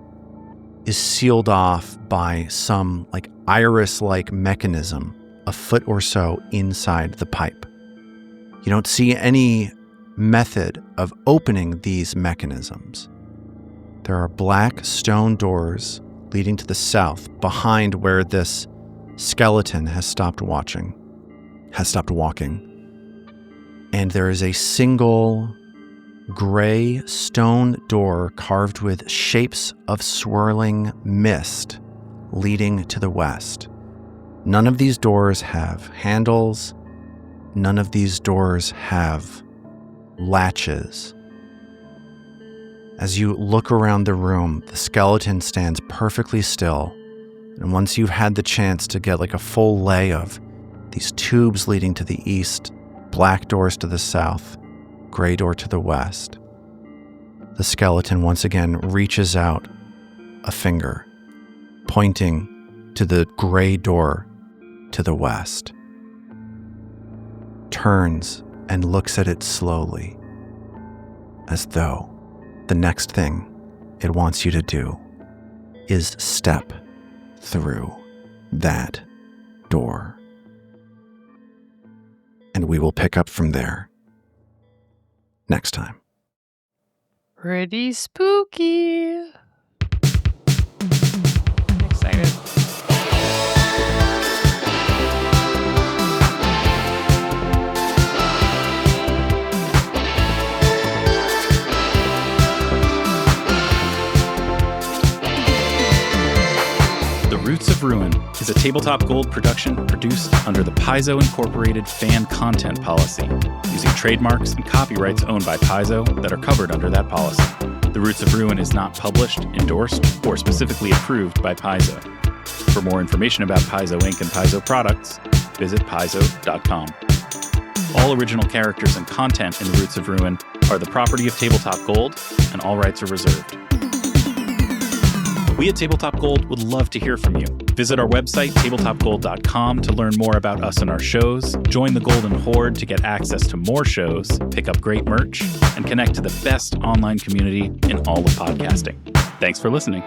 is sealed off by some like iris-like mechanism a foot or so inside the pipe. You don't see any method of opening these mechanisms. There are black stone doors leading to the south behind where this skeleton has stopped walking. And there is a single gray stone door carved with shapes of swirling mist leading to the west. None of these doors have handles. None of these doors have latches. As you look around the room, the skeleton stands perfectly still. And once you've had the chance to get like a full lay of these tubes leading to the east, black doors to the south, gray door to the west, the skeleton once again reaches out a finger, pointing to the gray door to the west, turns and looks at it slowly, as though the next thing it wants you to do is step through that door. And we will pick up from there next time. Pretty spooky. I'm excited. The Roots of Ruin is a Tabletop Gold production produced under the Paizo Incorporated fan content policy, using trademarks and copyrights owned by Paizo that are covered under that policy. The Roots of Ruin is not published, endorsed, or specifically approved by Paizo. For more information about Paizo Inc. and Paizo products, visit paizo.com. All original characters and content in The Roots of Ruin are the property of Tabletop Gold, and all rights are reserved. We at Tabletop Gold would love to hear from you. Visit our website, tabletopgold.com, to learn more about us and our shows, join the Golden Horde to get access to more shows, pick up great merch, and connect to the best online community in all of podcasting. Thanks for listening.